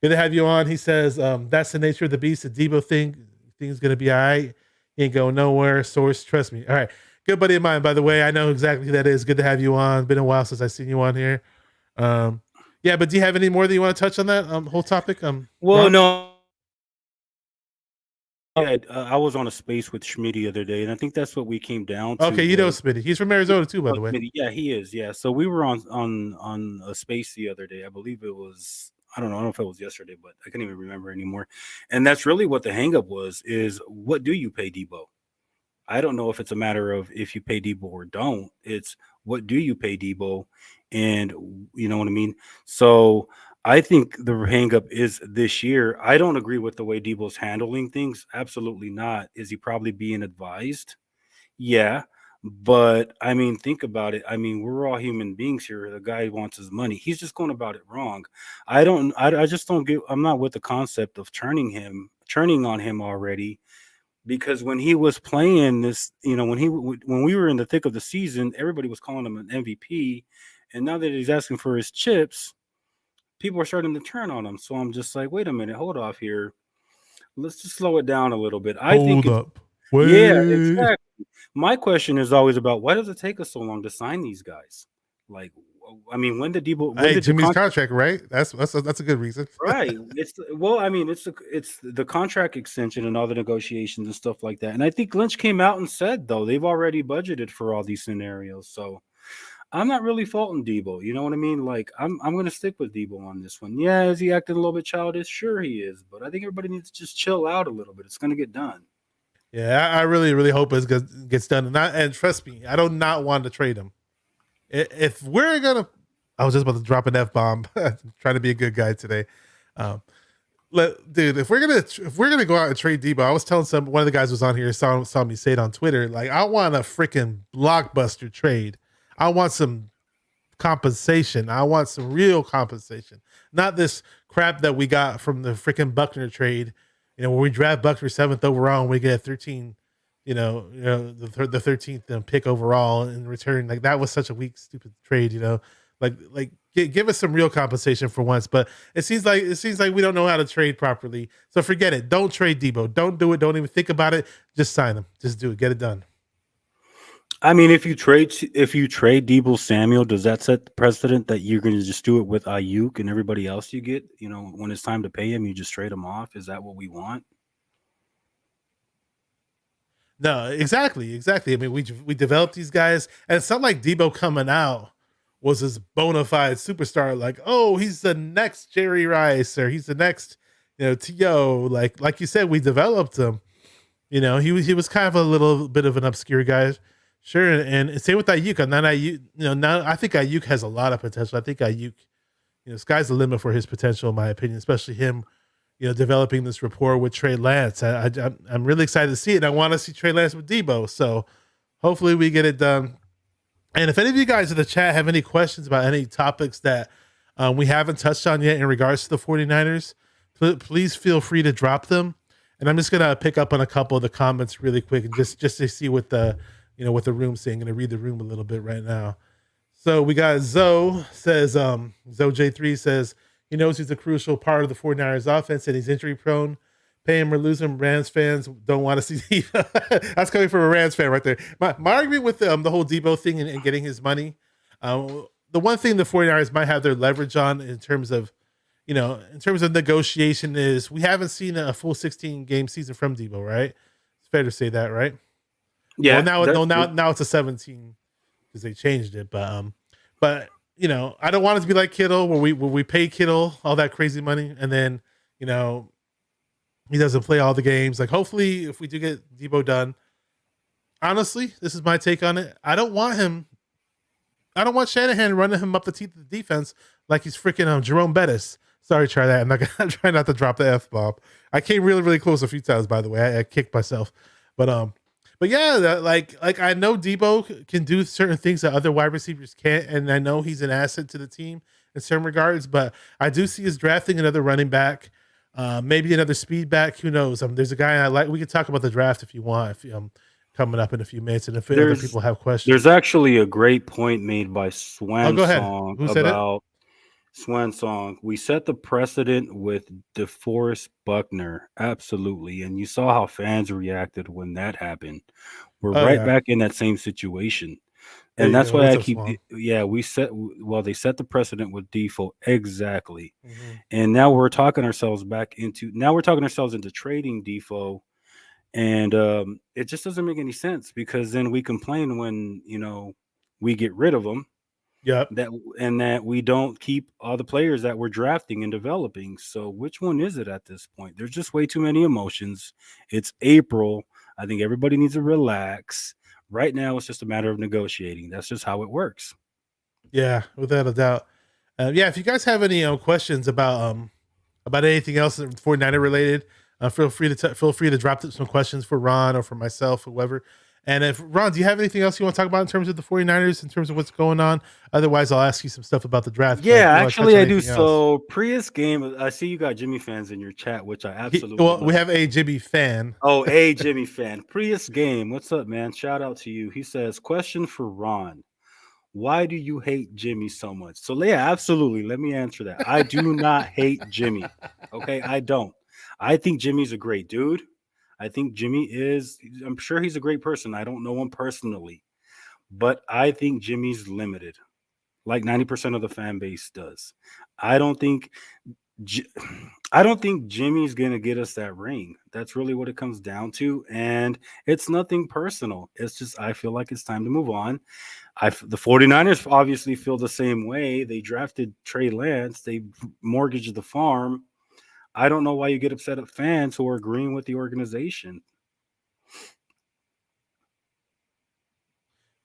Good to have you on. He says, that's the nature of the beast. The Deebo thing's going to be all right. He ain't going nowhere. Source, trust me. All right. Good buddy of mine, by the way. I know exactly who that is. Good to have you on. Been a while since I've seen you on here. Yeah, but do you have any more that you want to touch on that whole topic? Well, Ron? no. I was on a space with Schmitty the other day, and I think that's what we came down to. Okay, you know Smitty. He's from Arizona too, by the way. Schmitty, yeah, he is. Yeah, so we were on a space the other day. I believe it was. I don't know if it was yesterday, but I can't even remember anymore. And that's really what the hangup was: is what do you pay Deebo? I don't know if it's a matter of if you pay Deebo or don't. It's what do you pay Deebo, and you know what I mean. So I think the hang up is this year. I don't agree with the way Deebo's handling things. Absolutely not. Is he probably being advised? Yeah. But I mean, think about it. I mean, we're all human beings here. The guy wants his money. He's just going about it wrong. I just don't get, I'm not with the concept of turning on him already. Because when he was playing this, you know, when we were in the thick of the season, everybody was calling him an MVP. And now that he's asking for his chips, people are starting to turn on him. So I'm just like, wait a minute, hold off here. Let's just slow it down a little bit. Hold up. Wait. Yeah, exactly. My question is always about why does it take us so long to sign these guys? Like, I mean, when did Deebo? Hey, Jimmy's contract, right? That's a good reason, right? It's the contract extension and all the negotiations and stuff like that. And I think Lynch came out and said though they've already budgeted for all these scenarios. So I'm not really faulting Deebo. You know what I mean? Like I'm going to stick with Deebo on this one. Yeah, is he acting a little bit childish? Sure, he is. But I think everybody needs to just chill out a little bit. It's going to get done. Yeah, I really, really hope it gets done. And trust me, I do not want to trade him. If we're gonna, I was just about to drop an F bomb. Trying to be a good guy today. Um, dude, if we're gonna go out and trade Deebo, I was telling one of the guys who was on here saw me say it on Twitter. Like, I want a freaking blockbuster trade. I want some compensation. I want some real compensation, not this crap that we got from the freaking Buckner trade. Where we draft Buckner 7th overall and we get 13. The 13th pick overall in return. Like, that was such a weak, stupid trade. Give us some real compensation for once. But it seems like we don't know how to trade properly. So forget it. Don't trade Deebo. Don't do it. Don't even think about it. Just sign him. Just do it. Get it done. I mean, if you trade Deebo Samuel, does that set the precedent that you're going to just do it with Ayuk and everybody else you get? When it's time to pay him, you just trade him off. Is that what we want? No, exactly. I mean, we developed these guys, and it's not like Deebo coming out was this bona fide superstar. Like, oh, he's the next Jerry Rice, or he's the next, T.O. Like you said, we developed him. He was kind of a little bit of an obscure guy, sure. And same with Ayuk. And then now I think Ayuk has a lot of potential. I think Ayuk, sky's the limit for his potential, in my opinion, especially him. Developing this rapport with Trey Lance. I'm really excited to see it. And I want to see Trey Lance with Deebo. So hopefully we get it done. And if any of you guys in the chat have any questions about any topics that we haven't touched on yet in regards to the 49ers, please feel free to drop them. And I'm just going to pick up on a couple of the comments really quick and just to see what the room's saying. I'm going to read the room a little bit right now. So we got Zoe says, Zoe J3 says, he knows he's a crucial part of the 49ers offense and he's injury prone. Pay him or lose him. Rams fans don't want to see Deebo. That's coming from a Rams fan right there. My argument with the whole Deebo thing and getting his money, the one thing the 49ers might have their leverage on in terms of negotiation is we haven't seen a full 16 game season from Deebo, right? It's fair to say that, right? Yeah. Well, now it's a 17 because they changed it, but I don't want it to be like Kittle where we pay Kittle all that crazy money and then, he doesn't play all the games. Like, hopefully if we do get Deebo done, honestly, this is my take on it. I don't want Shanahan running him up the teeth of the defense like he's freaking Jerome Bettis. Sorry, try that. I'm not gonna try not to drop the F-bomb. I came really, really close a few times, by the way. I kicked myself. But yeah, like I know Deebo can do certain things that other wide receivers can't, and I know he's an asset to the team in certain regards, but I do see us drafting another running back, maybe another speed back. Who knows? There's a guy I like. We can talk about the draft if you want, coming up in a few minutes, and if other people have questions. There's actually a great point made by Swan go ahead. Song Who said about Swan Song. We set the precedent with DeForest Buckner, absolutely, and you saw how fans reacted when that happened. We're back in that same situation. And that's why I keep, they set the precedent with Deebo. Exactly. Mm-hmm. And now we're talking ourselves into trading Deebo. And it just doesn't make any sense because then we complain when, we get rid of them. Yeah. That we don't keep all the players that we're drafting and developing. So which one is it at this point? There's just way too many emotions. It's April. I think everybody needs to relax. Right now, it's just a matter of negotiating. That's just how it works. Yeah, without a doubt. If you guys have any questions about anything else 49er related, feel free to drop some questions for Ron or for myself, whoever. And if Ron, do you have anything else you want to talk about in terms of the 49ers, in terms of what's going on? Otherwise, I'll ask you some stuff about the draft. Yeah, actually, I do. So Prius game, I see you got Jimmy fans in your chat, which I absolutely love. We have a Jimmy fan. Oh, a Jimmy fan. Prius game, what's up, man? Shout out to you. He says, question for Ron. Why do you hate Jimmy so much? So, yeah, absolutely. Let me answer that. I do not hate Jimmy. Okay, I don't. I think Jimmy's a great dude. I think I'm sure he's a great person. I don't know him personally, but I think Jimmy's limited, like 90% of the fan base does. I don't think Jimmy's going to get us that ring. That's really what it comes down to. And it's nothing personal. It's just, I feel like it's time to move on. The 49ers obviously feel the same way. They drafted Trey Lance. They mortgaged the farm. I don't know why you get upset at fans who are agreeing with the organization.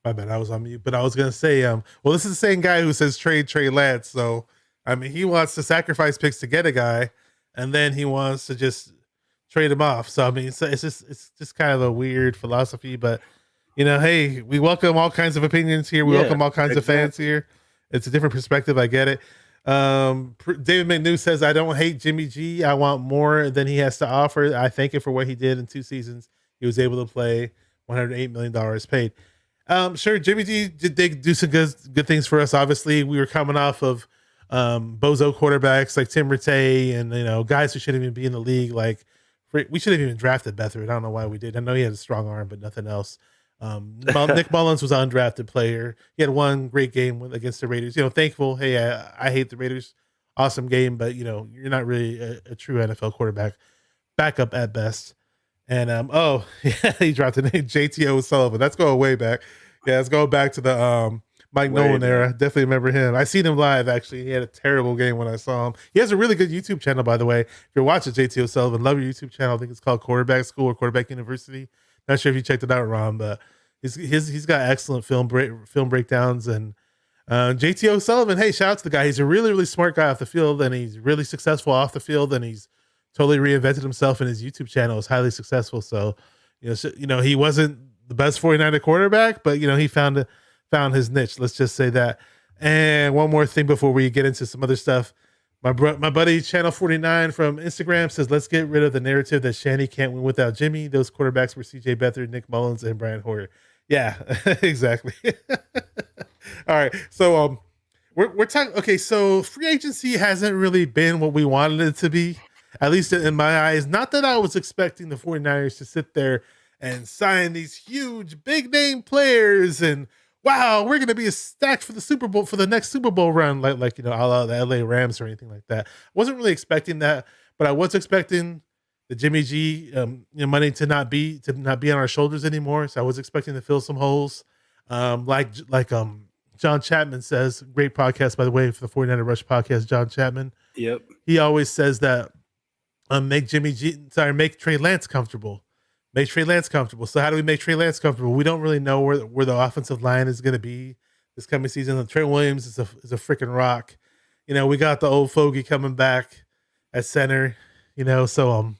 My bad, I was on mute. But I was gonna say, well, this is the same guy who says trade Trey Lance. So I mean, he wants to sacrifice picks to get a guy, and then he wants to just trade him off. So I mean, it's just kind of a weird philosophy. But hey, we welcome all kinds of opinions here. We Yeah, welcome all kinds of fans here. It's a different perspective. I get it. David McNew says, I don't hate Jimmy G. I want more than he has to offer. I thank him for what he did in 2 seasons. He was able to play $108 million paid. Sure, Jimmy G did do some good things for us. Obviously, we were coming off of bozo quarterbacks like Tim Rattay and guys who shouldn't even be in the league. Like we should have even drafted Beathard. I don't know why we did. I know he had a strong arm, but nothing else. Nick Mullins was an undrafted player. He had one great game against the Raiders. Thankful. Hey, I hate the Raiders. Awesome game, but you're not really a true NFL quarterback. Backup at best. And yeah, he dropped the name JTO Sullivan. That's going way back. Yeah, let's go back to the Mike Nolan era. Definitely remember him. I seen him live actually. He had a terrible game when I saw him. He has a really good YouTube channel, by the way. If you're watching JTO Sullivan, love your YouTube channel. I think it's called Quarterback School or Quarterback University. Not sure if you checked it out, Ron, but he's got excellent film breakdowns. And JTO Sullivan, hey, shout out to the guy. He's a really, really smart guy off the field, and he's really successful off the field, and he's totally reinvented himself, and his YouTube channel is highly successful. So, he wasn't the best 49er quarterback, but he found his niche. Let's just say that. And one more thing before we get into some other stuff. My buddy Channel 49 from Instagram says, let's get rid of the narrative that Shanny can't win without Jimmy. Those quarterbacks were CJ Beathard, Nick Mullins, and Brian Hoyer. Yeah, exactly. All right. So we're talking. Okay, so free agency hasn't really been what we wanted it to be, at least in my eyes. Not that I was expecting the 49ers to sit there and sign these huge big name players and wow, we're going to be stacked for the Super Bowl, for the next Super Bowl run, like a la the LA Rams or anything like that. Wasn't really expecting that, but I was expecting the Jimmy G money to not be on our shoulders anymore. So I was expecting to fill some holes. Like John Chapman says, great podcast, by the way, for the 49er Rush podcast, John Chapman. Yep. He always says that make Trey Lance comfortable. Make Trey Lance comfortable. So how do we make Trey Lance comfortable? We don't really know where the offensive line is going to be this coming season. Trey Williams is a freaking rock. We got the old fogey coming back at center. So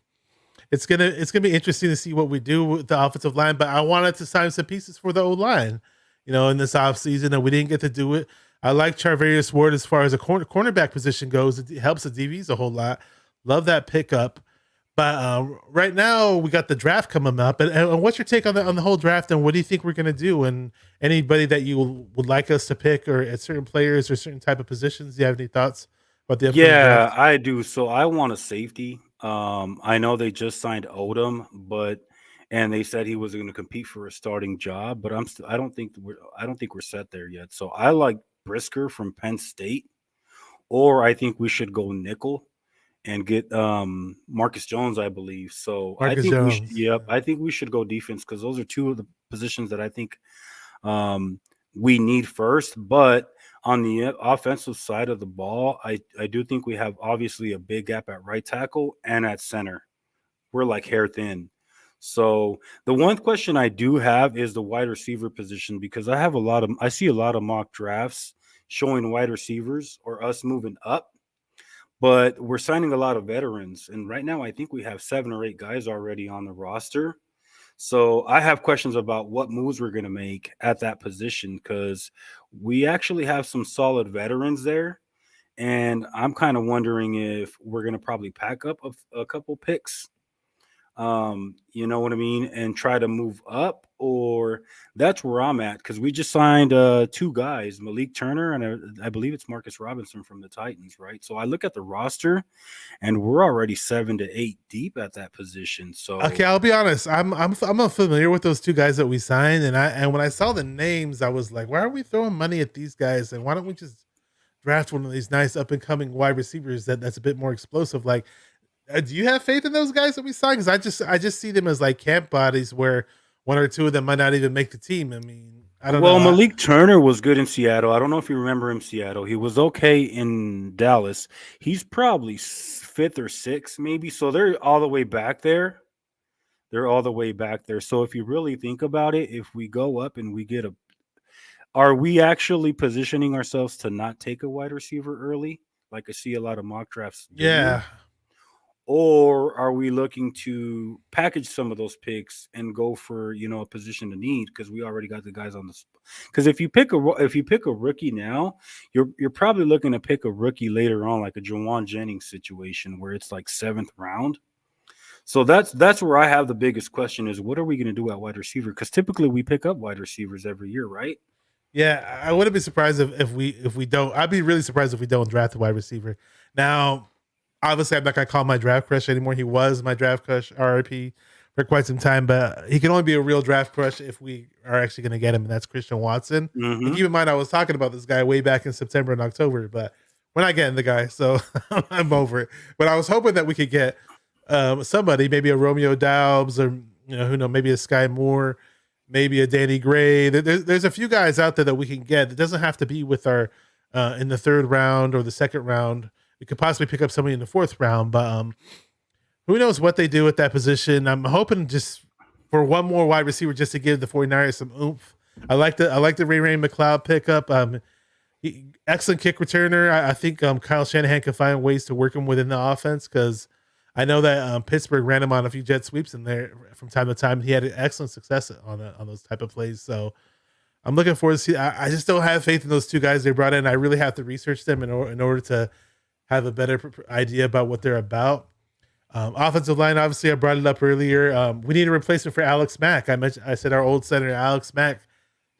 it's gonna be interesting to see what we do with the offensive line. But I wanted to sign some pieces for the old line. In this offseason, and we didn't get to do it. I like Charvarius Ward as far as a cornerback position goes. It helps the DBs a whole lot. Love that pickup. But right now we got the draft coming up, and what's your take on the whole draft, and what do you think we're going to do? And anybody that you would like us to pick, or at certain players or certain type of positions, do you have any thoughts about the upcoming draft? I do. So I want a safety. I know they just signed Odom, and they said he was going to compete for a starting job, but I don't think we're set there yet. So I like Brisker from Penn State, or I think we should go nickel and get Marcus Jones, I believe. So Marcus I think Jones. I think we should go defense, because those are two of the positions that I think we need first. But on the offensive side of the ball, I do think we have obviously a big gap at right tackle and at center. We're like hair thin. So the one question I do have is the wide receiver position, because I see a lot of mock drafts showing wide receivers or us moving up. But we're signing a lot of veterans. And right now, I think we have 7 or 8 guys already on the roster. So I have questions about what moves we're going to make at that position, because we actually have some solid veterans there. And I'm kind of wondering if we're going to probably pack up a couple picks, you know what I mean, and try to move up, or that's where I'm at, because we just signed 2 guys, Malik Turner, and I believe it's Marcus Robinson from the Titans, right? So I look at the roster, and we're already 7 to 8 deep at that position. So Okay, I'll be honest. I'm unfamiliar with those 2 guys that we signed, and when I saw the names, I was like, why are we throwing money at these guys? And why don't we just draft one of these nice up and coming wide receivers that's a bit more explosive? Like, do you have faith in those guys that we signed? Because I just see them as like camp bodies where 1 or 2 of them might not even make the team. I mean, I don't know. Well, Malik Turner was good in Seattle. I don't know if you remember him, Seattle. He was okay in Dallas. He's probably 5th or 6th, maybe. So they're all the way back there. So if you really think about it, if we go up and we get Are we actually positioning ourselves to not take a wide receiver early, like I see a lot of mock drafts doing? Yeah. Or are we looking to package some of those picks and go for a position to need because we already got the guys on the because if you pick a rookie now, you're probably looking to pick a rookie later on, like a Jawan Jennings situation where it's like 7th round. So that's where I have the biggest question is what are we going to do at wide receiver? Because typically we pick up wide receivers every year, right? Yeah, I wouldn't be surprised if we don't. I'd be really surprised if we don't draft a wide receiver. Now, obviously, I'm not gonna call my draft crush anymore. He was my draft crush, RIP, for quite some time, but he can only be a real draft crush if we are actually gonna get him, and that's Christian Watson. And keep in mind, I was talking about this guy way back in September and October, but we're not getting the guy, so I'm over it. But I was hoping that we could get somebody, maybe a Romeo Doubs, or who knows, maybe a Sky Moore, maybe a Danny Gray. There's a few guys out there that we can get. It doesn't have to be with our in the 3rd round or the 2nd round. We could possibly pick up somebody in the 4th round, but who knows what they do at that position. I'm hoping just for one more wide receiver just to give the 49ers some oomph. I like the Ray McLeod pickup. Excellent kick returner. I think Kyle Shanahan can find ways to work him within the offense because I know that Pittsburgh ran him on a few jet sweeps in there from time to time. He had excellent success on those type of plays. So I'm looking forward to see. I just don't have faith in those two guys they brought in. I really have to research them in order to have a better idea about what they're about. Offensive line, obviously, I brought it up earlier. We need a replacement for Alex Mack. I said our old center, Alex Mack,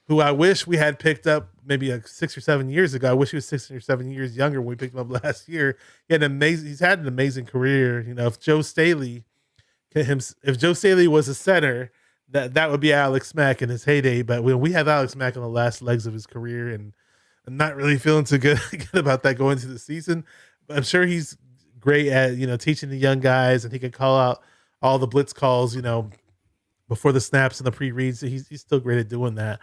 who I wish we had picked up maybe 6 or 7 years ago. I wish he was 6 or 7 years younger when we picked him up last year. He's had an amazing career. If Joe Staley was a center, that would be Alex Mack in his heyday. But we have Alex Mack on the last legs of his career, and I'm not really feeling too good about that going into the season. But I'm sure he's great at teaching the young guys, and he can call out all the blitz calls before the snaps and the pre-reads. He's still great at doing that.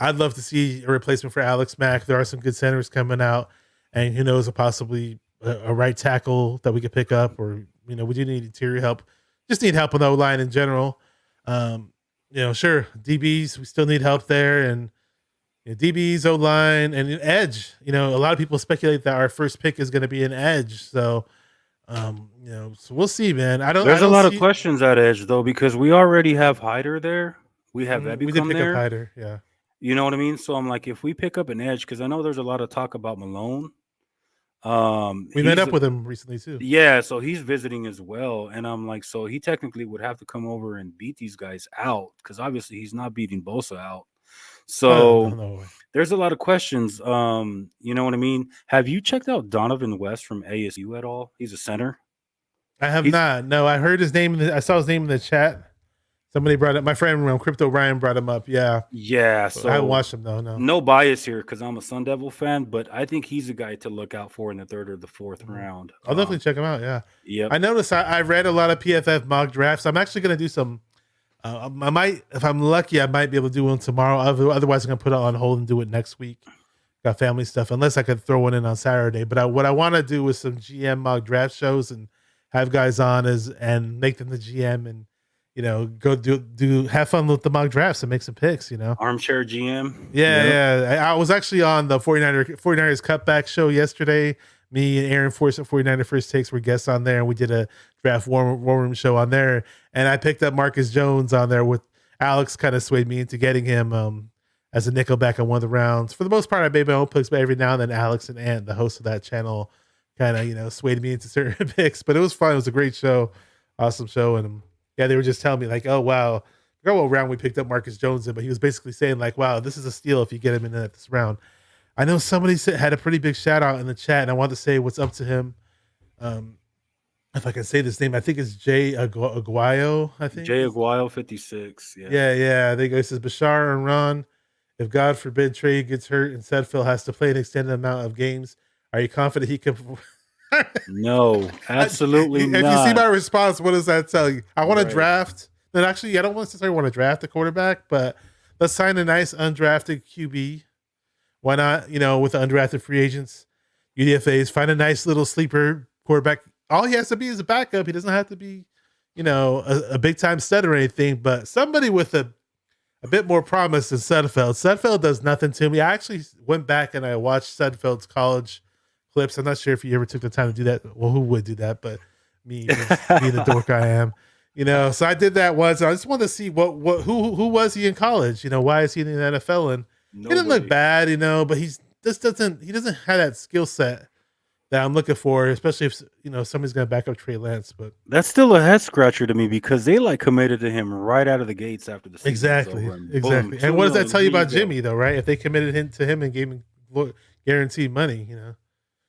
I'd love to see a replacement for Alex Mack. There are some good centers coming out, and who knows, possibly a right tackle that we could pick up, or we do need interior help. Just need help on the O-line in general. Sure, DBs, we still need help there, and DBs, O-line, and edge. A lot of people speculate that our first pick is going to be an edge. So, so we'll see, man. There's a lot of questions at edge though because we already have Hyder there. We have Ebicom we did pick there. up Hyder, yeah. You know what I mean? So I'm like, if we pick up an edge, because I know there's a lot of talk about Malone. We met up with him recently too. Yeah, so he's visiting as well, and I'm like, so he technically would have to come over and beat these guys out because obviously he's not beating Bosa out. So no. There's a lot of questions. You know what I mean? Have you checked out Donovan West from ASU at all? He's a center. I have not. No, I heard his name. I saw his name in the chat. Somebody brought it. My friend Crypto Ryan brought him up. Yeah. So I haven't watched him though. No bias here because I'm a Sun Devil fan, but I think he's a guy to look out for in the 3rd or the 4th round. I'll definitely check him out. Yeah. Yeah. I noticed I read a lot of PFF mock drafts. I'm actually going to do some. I might, if I'm lucky, I might be able to do one tomorrow. Otherwise, I'm going to put it on hold and do it next week. Got family stuff. Unless I could throw one in on Saturday. But what I want to do is some GM mock draft shows and have guys on and make them the GM and. Go do have fun with the mock drafts and make some picks, Armchair GM. Yeah. I was actually on the 49ers cutback show yesterday. Me and Aaron Force at 49er First Takes were guests on there, and we did a draft war room show on there. And I picked up Marcus Jones on there with Alex kind of swayed me into getting him as a nickel back on one of the rounds. For the most part, I made my own picks, but every now and then Alex and Ant, the host of that channel, kind of, swayed me into certain picks. But it was fun. It was a great show. Awesome show. And yeah, they were just telling me like, oh, wow. I forgot what round we picked up Marcus Jones in, but he was basically saying like, wow, this is a steal if you get him in at this round. I know somebody had a pretty big shout out in the chat, and I want to say what's up to him. If I can say this name, I think it's Jay Aguayo. I think Jay Aguayo 56. Yeah. They go says Bashar and Ron. If God forbid Trey gets hurt and Sedfield has to play an extended amount of games, are you confident he can? No, absolutely not. If you see my response, what does that tell you? I want to draft. Then actually, I don't necessarily want to draft a quarterback, but let's sign a nice undrafted QB. Why not? With the undrafted free agents, UDFAs, find a nice little sleeper quarterback. All he has to be is a backup. He doesn't have to be, a big time stud or anything, but somebody with a a bit more promise than Sudfeld. Sudfeld does nothing to me. I actually went back and I watched Sudfeld's college clips. I'm not sure if you ever took the time to do that. Well, who would do that? But me, being the dork I am, So I did that once. I just wanted to see who was he in college? Why is he in the NFL? And he didn't look bad, but he doesn't have that skill set that I'm looking for, especially if somebody's gonna back up Trey Lance. But That's still a head scratcher to me because they committed to him right out of the gates after the season exactly. was over, and Exactly. boom, And what does that tell you about here go. Jimmy, though, right? If they committed to him and gave him guaranteed money,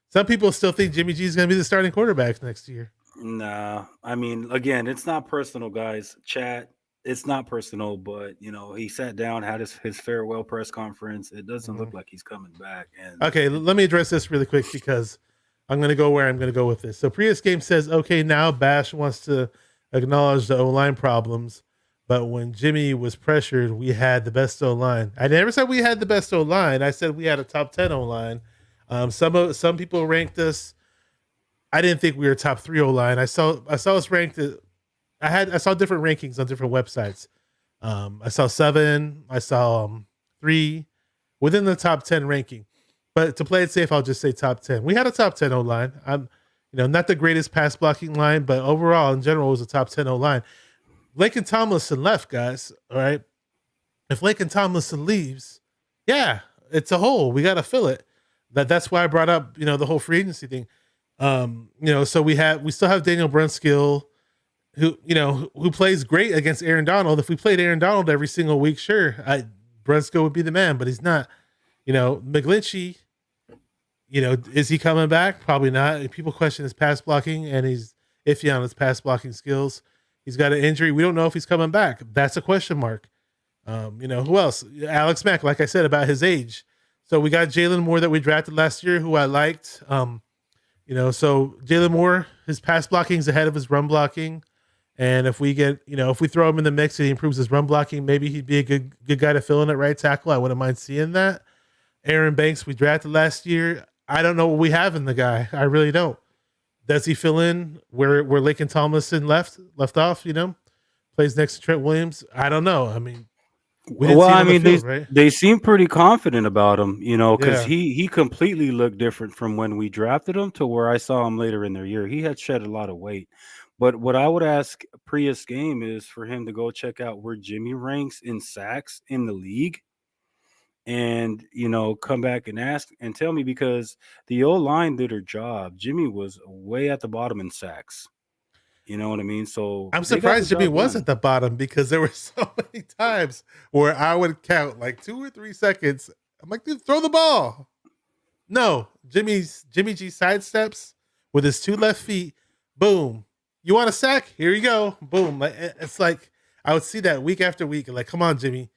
some people still think Jimmy G is gonna be the starting quarterback next year. Nah, I mean, again, it's not personal, guys. Chat, it's not personal, but he sat down, had his farewell press conference. It doesn't look like he's coming back. And Okay, let me address this really quick because I'm going to go where I'm going to go with this. So Prius Game says, okay, now Bash wants to acknowledge the O-line problems, but when Jimmy was pressured, we had the best O-line. I never said we had the best O-line. I said we had a top 10 O-line. Some people ranked us. I didn't think we were top 3 O-line. I saw us ranked. I saw different rankings on different websites. I saw 7. I saw 3 within the top 10 ranking. But to play it safe, I'll just say top 10. We had a top 10 O-line. I'm, not the greatest pass blocking line, but overall, in general, it was a top 10 O-line. Laken Tomlinson left, guys. All right. If Laken Tomlinson leaves, yeah, it's a hole. We got to fill it. That's why I brought up, the whole free agency thing. So we still have Daniel Brunskill, who plays great against Aaron Donald. If we played Aaron Donald every single week, sure, Brunskill would be the man, but he's not. McGlinchey, is he coming back? Probably not. People question his pass blocking, and he's iffy on his pass blocking skills. He's got an injury. We don't know if he's coming back. That's a question mark. Who else? Alex Mack, like I said, about his age. So we got Jalen Moore that we drafted last year, who I liked. So Jalen Moore, his pass blocking is ahead of his run blocking. And if we get, if we throw him in the mix and he improves his run blocking, maybe he'd be a good guy to fill in at right tackle. I wouldn't mind seeing that. Aaron Banks, we drafted last year. I don't know what we have in the guy. I really don't. Does he fill in where Laken Tomlinson left off? Plays next to Trent Williams. I don't know. I mean, they seem pretty confident about him, because he completely looked different from when we drafted him to where I saw him later in their year. He had shed a lot of weight. But what I would ask Prius Game is for him to go check out where Jimmy ranks in sacks in the league. And come back and ask and tell me, because the O-line did her job. Jimmy was way at the bottom in sacks. You know what I mean? So I'm surprised Jimmy was at the bottom, because there were so many times where I would count 2 or 3 seconds. I'm like, dude, throw the ball. No, Jimmy G sidesteps with his 2 left feet. Boom. You want a sack? Here you go. Boom. It's like I would see that week after week. Like, come on, Jimmy.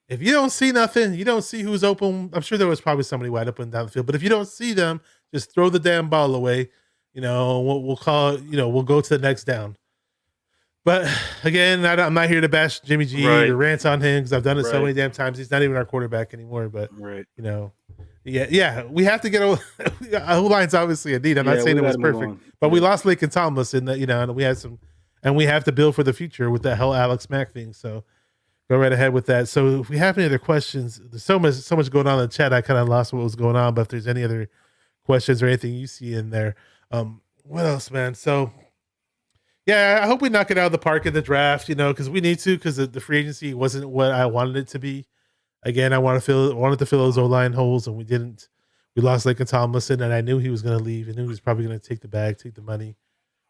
If you don't see nothing, you don't see who's open. I'm sure there was probably somebody wide open down the field, but if you don't see them, just throw the damn ball away. We'll call it, we'll go to the next down. But again, I'm not here to bash Jimmy G or rant on him, because I've done it so many damn times. He's not even our quarterback anymore, but yeah, we have to get a line's obviously a need. I'm not saying it was perfect, but we lost Laken Tomlinson, and we had and we have to build for the future with that whole Alex Mack thing. So go right ahead with that. So if we have any other questions, there's so much going on in the chat. I kind of lost what was going on, but if there's any other questions or anything you see in there, what else, man? So yeah, I hope we knock it out of the park in the draft, because we need to, because the free agency wasn't what I wanted it to be. Again, I wanted to fill those O-line holes, and we didn't. We lost Laken Tomlinson, and I knew he was going to leave. I knew he was probably going to take the bag, take the money.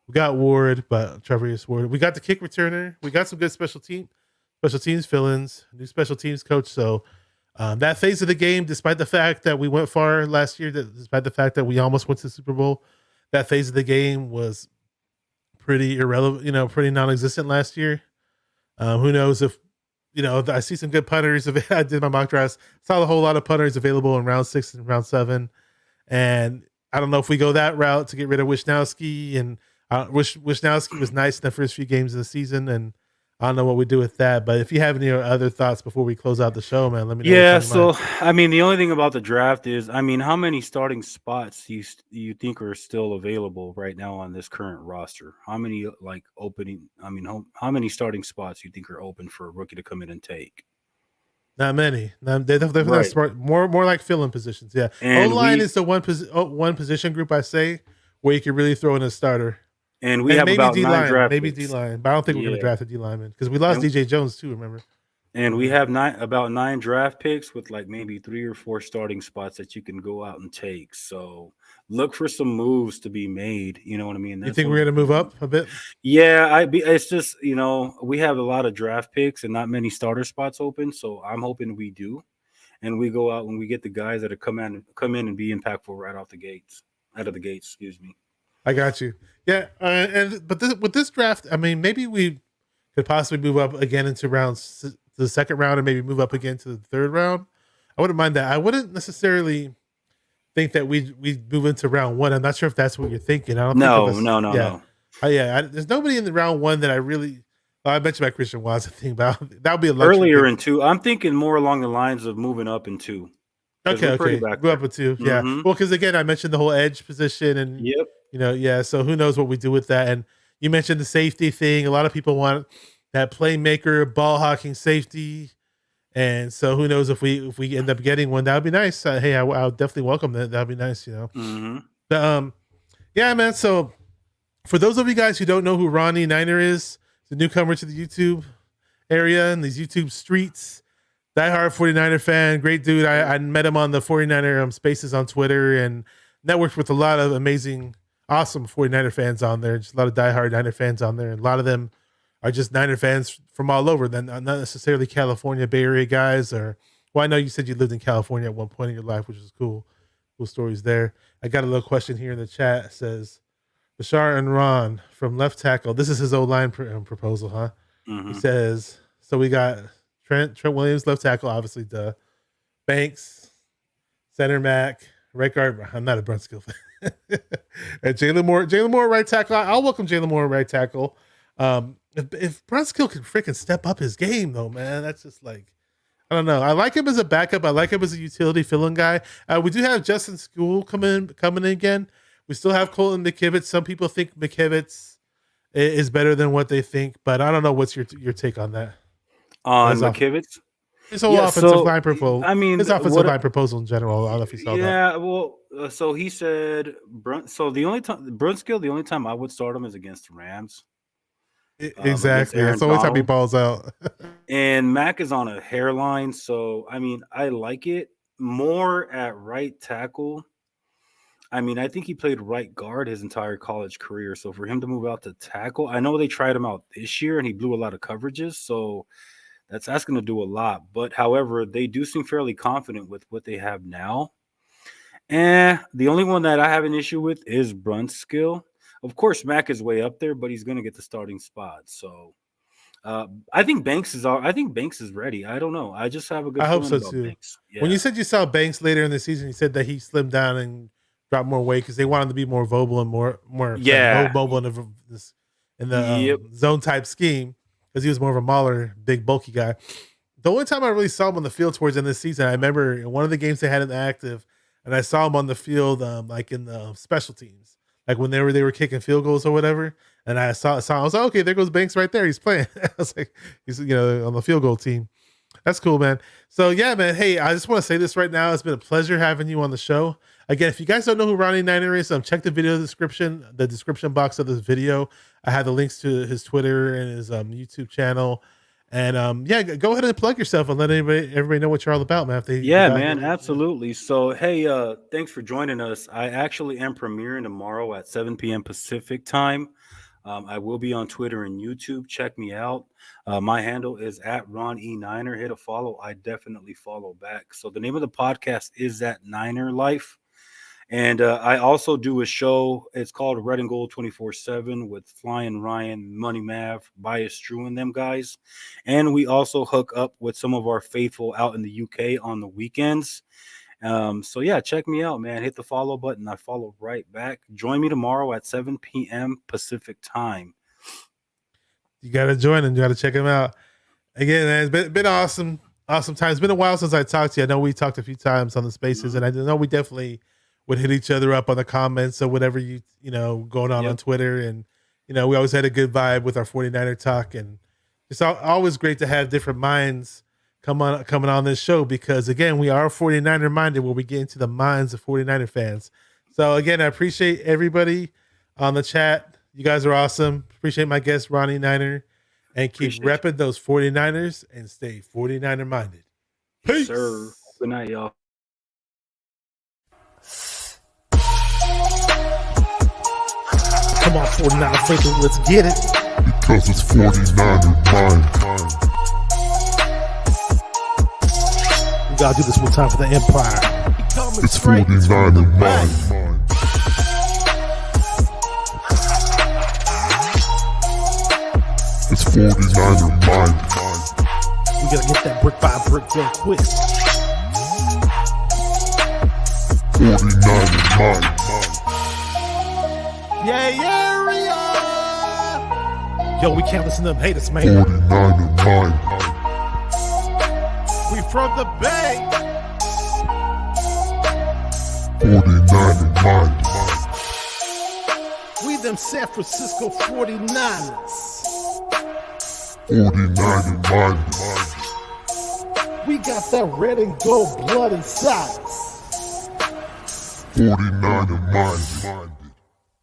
We got Ward, but Trevorius Ward. We got the kick returner. We got some good special teams fill-ins, new special teams coach. So that phase of the game, despite the fact that we went far last year, despite the fact that we almost went to the Super Bowl, that phase of the game was pretty irrelevant, pretty non-existent last year. Who knows if, I see some good punters. I did my mock drafts, saw a whole lot of punters available in round 6 and round 7. And I don't know if we go that route to get rid of Wisnowski, and Wisnowski was nice in the first few games of the season, and I don't know what we do with that. But if you have any other thoughts before we close out the show, man, let me know. Yeah, so I mean, the only thing about the draft is, how many starting spots do you think are still available right now on this current roster? How many opening? How many starting spots do you think are open for a rookie to come in and take? Not many. They're definitely not Right. smart. More like filling positions. Yeah. And O-line we is the one position group I say where you can really throw in a starter. and we And have maybe about 9 D-line. draft Maybe picks. D-line. But I don't think we're going to Yeah. draft a D-lineman because we lost And DJ Jones too, remember? and we have about 9 draft picks with like maybe 3 or 4 starting spots that you can go out and take. So look for some moves to be made. You know what I mean? You That's think what we're going to move up a bit? Yeah, it's just, we have a lot of draft picks and not many starter spots open, so I'm hoping we do. And we go out when we get the guys that are come in and be impactful right out of the gates, excuse me. I got you. Yeah. With this draft, I mean, maybe we could possibly move up again into the second round and maybe move up again to the third round. I wouldn't mind that. I wouldn't necessarily think that we move into round one. I'm not sure if that's what you're thinking. I don't No, think no. there's nobody in the round one that I really. I mentioned about Christian Watson thing, but that would be a luxury Earlier thing. in 2, I'm thinking more along the lines of moving up in 2. Okay. Go up with 2. Yeah. Mhm. Well, because again, I mentioned the whole edge position, and Yep. So who knows what we do with that? And you mentioned the safety thing. A lot of people want that playmaker, ball hawking safety, and so who knows if we end up getting one? That would be nice. Hey, I'll definitely welcome that. That'd be nice. Mhm. Yeah, man. So for those of you guys who don't know who Ronnie Niner is, the newcomer to the YouTube area and these YouTube streets, diehard 49er fan, great dude. I met him on the 49er spaces on Twitter and networked with a lot of amazing, awesome 49er fans on there. Just a lot of diehard Niner fans on there. And a lot of them are just Niner fans from all over, then not necessarily California, Bay Area guys. I know you said you lived in California at one point in your life, which is cool. Cool stories there. I got a little question here in the chat. It says, Bashar and Ron from left tackle. This is his O-line proposal, huh? Mhm. He says, so we got Trent Williams, left tackle, obviously, Banks, center Mac, right guard. I'm not a Brunskill fan. And Jalen Moore, right tackle. I'll welcome Jalen Moore, right tackle. If Brunskill can freaking step up his game, though, man, that's just like, I don't know. I like him as a backup. I like him as a utility filling guy. We do have Justin School coming in again. We still have Colton McKivitz. Some people think McKivitz is better than what they think, but I don't know. What's your take on that? On McKivitz? His whole offensive line proposal. I mean, his offensive line proposal in general. I don't know if you saw that. Yeah, well, so he said, so the only time Brunskill, the only time I would start him is against the Rams. Exactly. That's the only time he balls out. And Mac is on a hairline, so I mean, I like it more at right tackle. I mean, I think he played right guard his entire college career. So for him to move out to tackle, I know they tried him out this year and he blew a lot of coverages. So that's asking to do a lot. But however, they do seem fairly confident with what they have now. And the only one that I have an issue with is Brunskill. Of course, Mac is way up there, but he's going to get the starting spot. So I think Banks is ready. I don't know. I just have a good feeling hope so about too. Banks. Yeah. When you said you saw Banks later in the season, you said that he slimmed down and dropped more weight because they wanted to be more mobile and more mobile in the zone type scheme because he was more of a mauler, big bulky guy. The only time I really saw him on the field towards the end of the season, I remember in one of the games they had him active, and I saw him on the field like in the special teams, like when they were kicking field goals or whatever. And I saw I was like, okay, there goes Banks right there. He's playing. I was like, he's on the field goal team. That's cool, man. So yeah, man. Hey, I just want to say this right now. It's been a pleasure having you on the show. Again, if you guys don't know who Ronnie Niner is, check the description box of this video. I have the links to his Twitter and his YouTube channel. And go ahead and plug yourself and let everybody know what you're all about, man. Man, absolutely. So hey, thanks for joining us. I actually am premiering tomorrow at 7 p.m. Pacific time. I will be on Twitter and YouTube. Check me out. My handle is at Ron E. Niner. Hit a follow. I definitely follow back. So the name of the podcast is that Niner Life. And I also do a show. It's called Red and Gold 24/7 with Flying Ryan, Money Mav, Bias Drew, and them guys. And we also hook up with some of our faithful out in the UK on the weekends. So yeah, check me out, man. Hit the follow button. I follow right back. Join me tomorrow at 7 p.m. Pacific time. You got to join him. You got to check him out. Again, man, it's been awesome. Awesome time. It's been a while since I talked to you. I know we talked a few times on the spaces, and I know we definitely would hit each other up on the comments or whatever going on Twitter. And, we always had a good vibe with our 49er talk. And it's always great to have different minds coming on this show, because again, we are 49er minded, where we get into the minds of 49er fans. So again, I appreciate everybody on the chat. You guys are awesome. Appreciate my guest, Ronnie Niner, and keep repping those 49ers and stay 49er minded. Peace. Sir. Good night, y'all. Come on, 49 faithful, let's get it. Because it's 49er mind. We gotta do this one time for the Empire. It's 49er mind. It's 49er mind. We gotta get that brick by brick done quick. 49er mind. Yeah, Ria! Yo, we can't listen to them haters, man. 49er mind. We from the Bay. 49er mind. We them San Francisco 49ers. 49er mind. We got that red and gold blood inside us. 49er mind.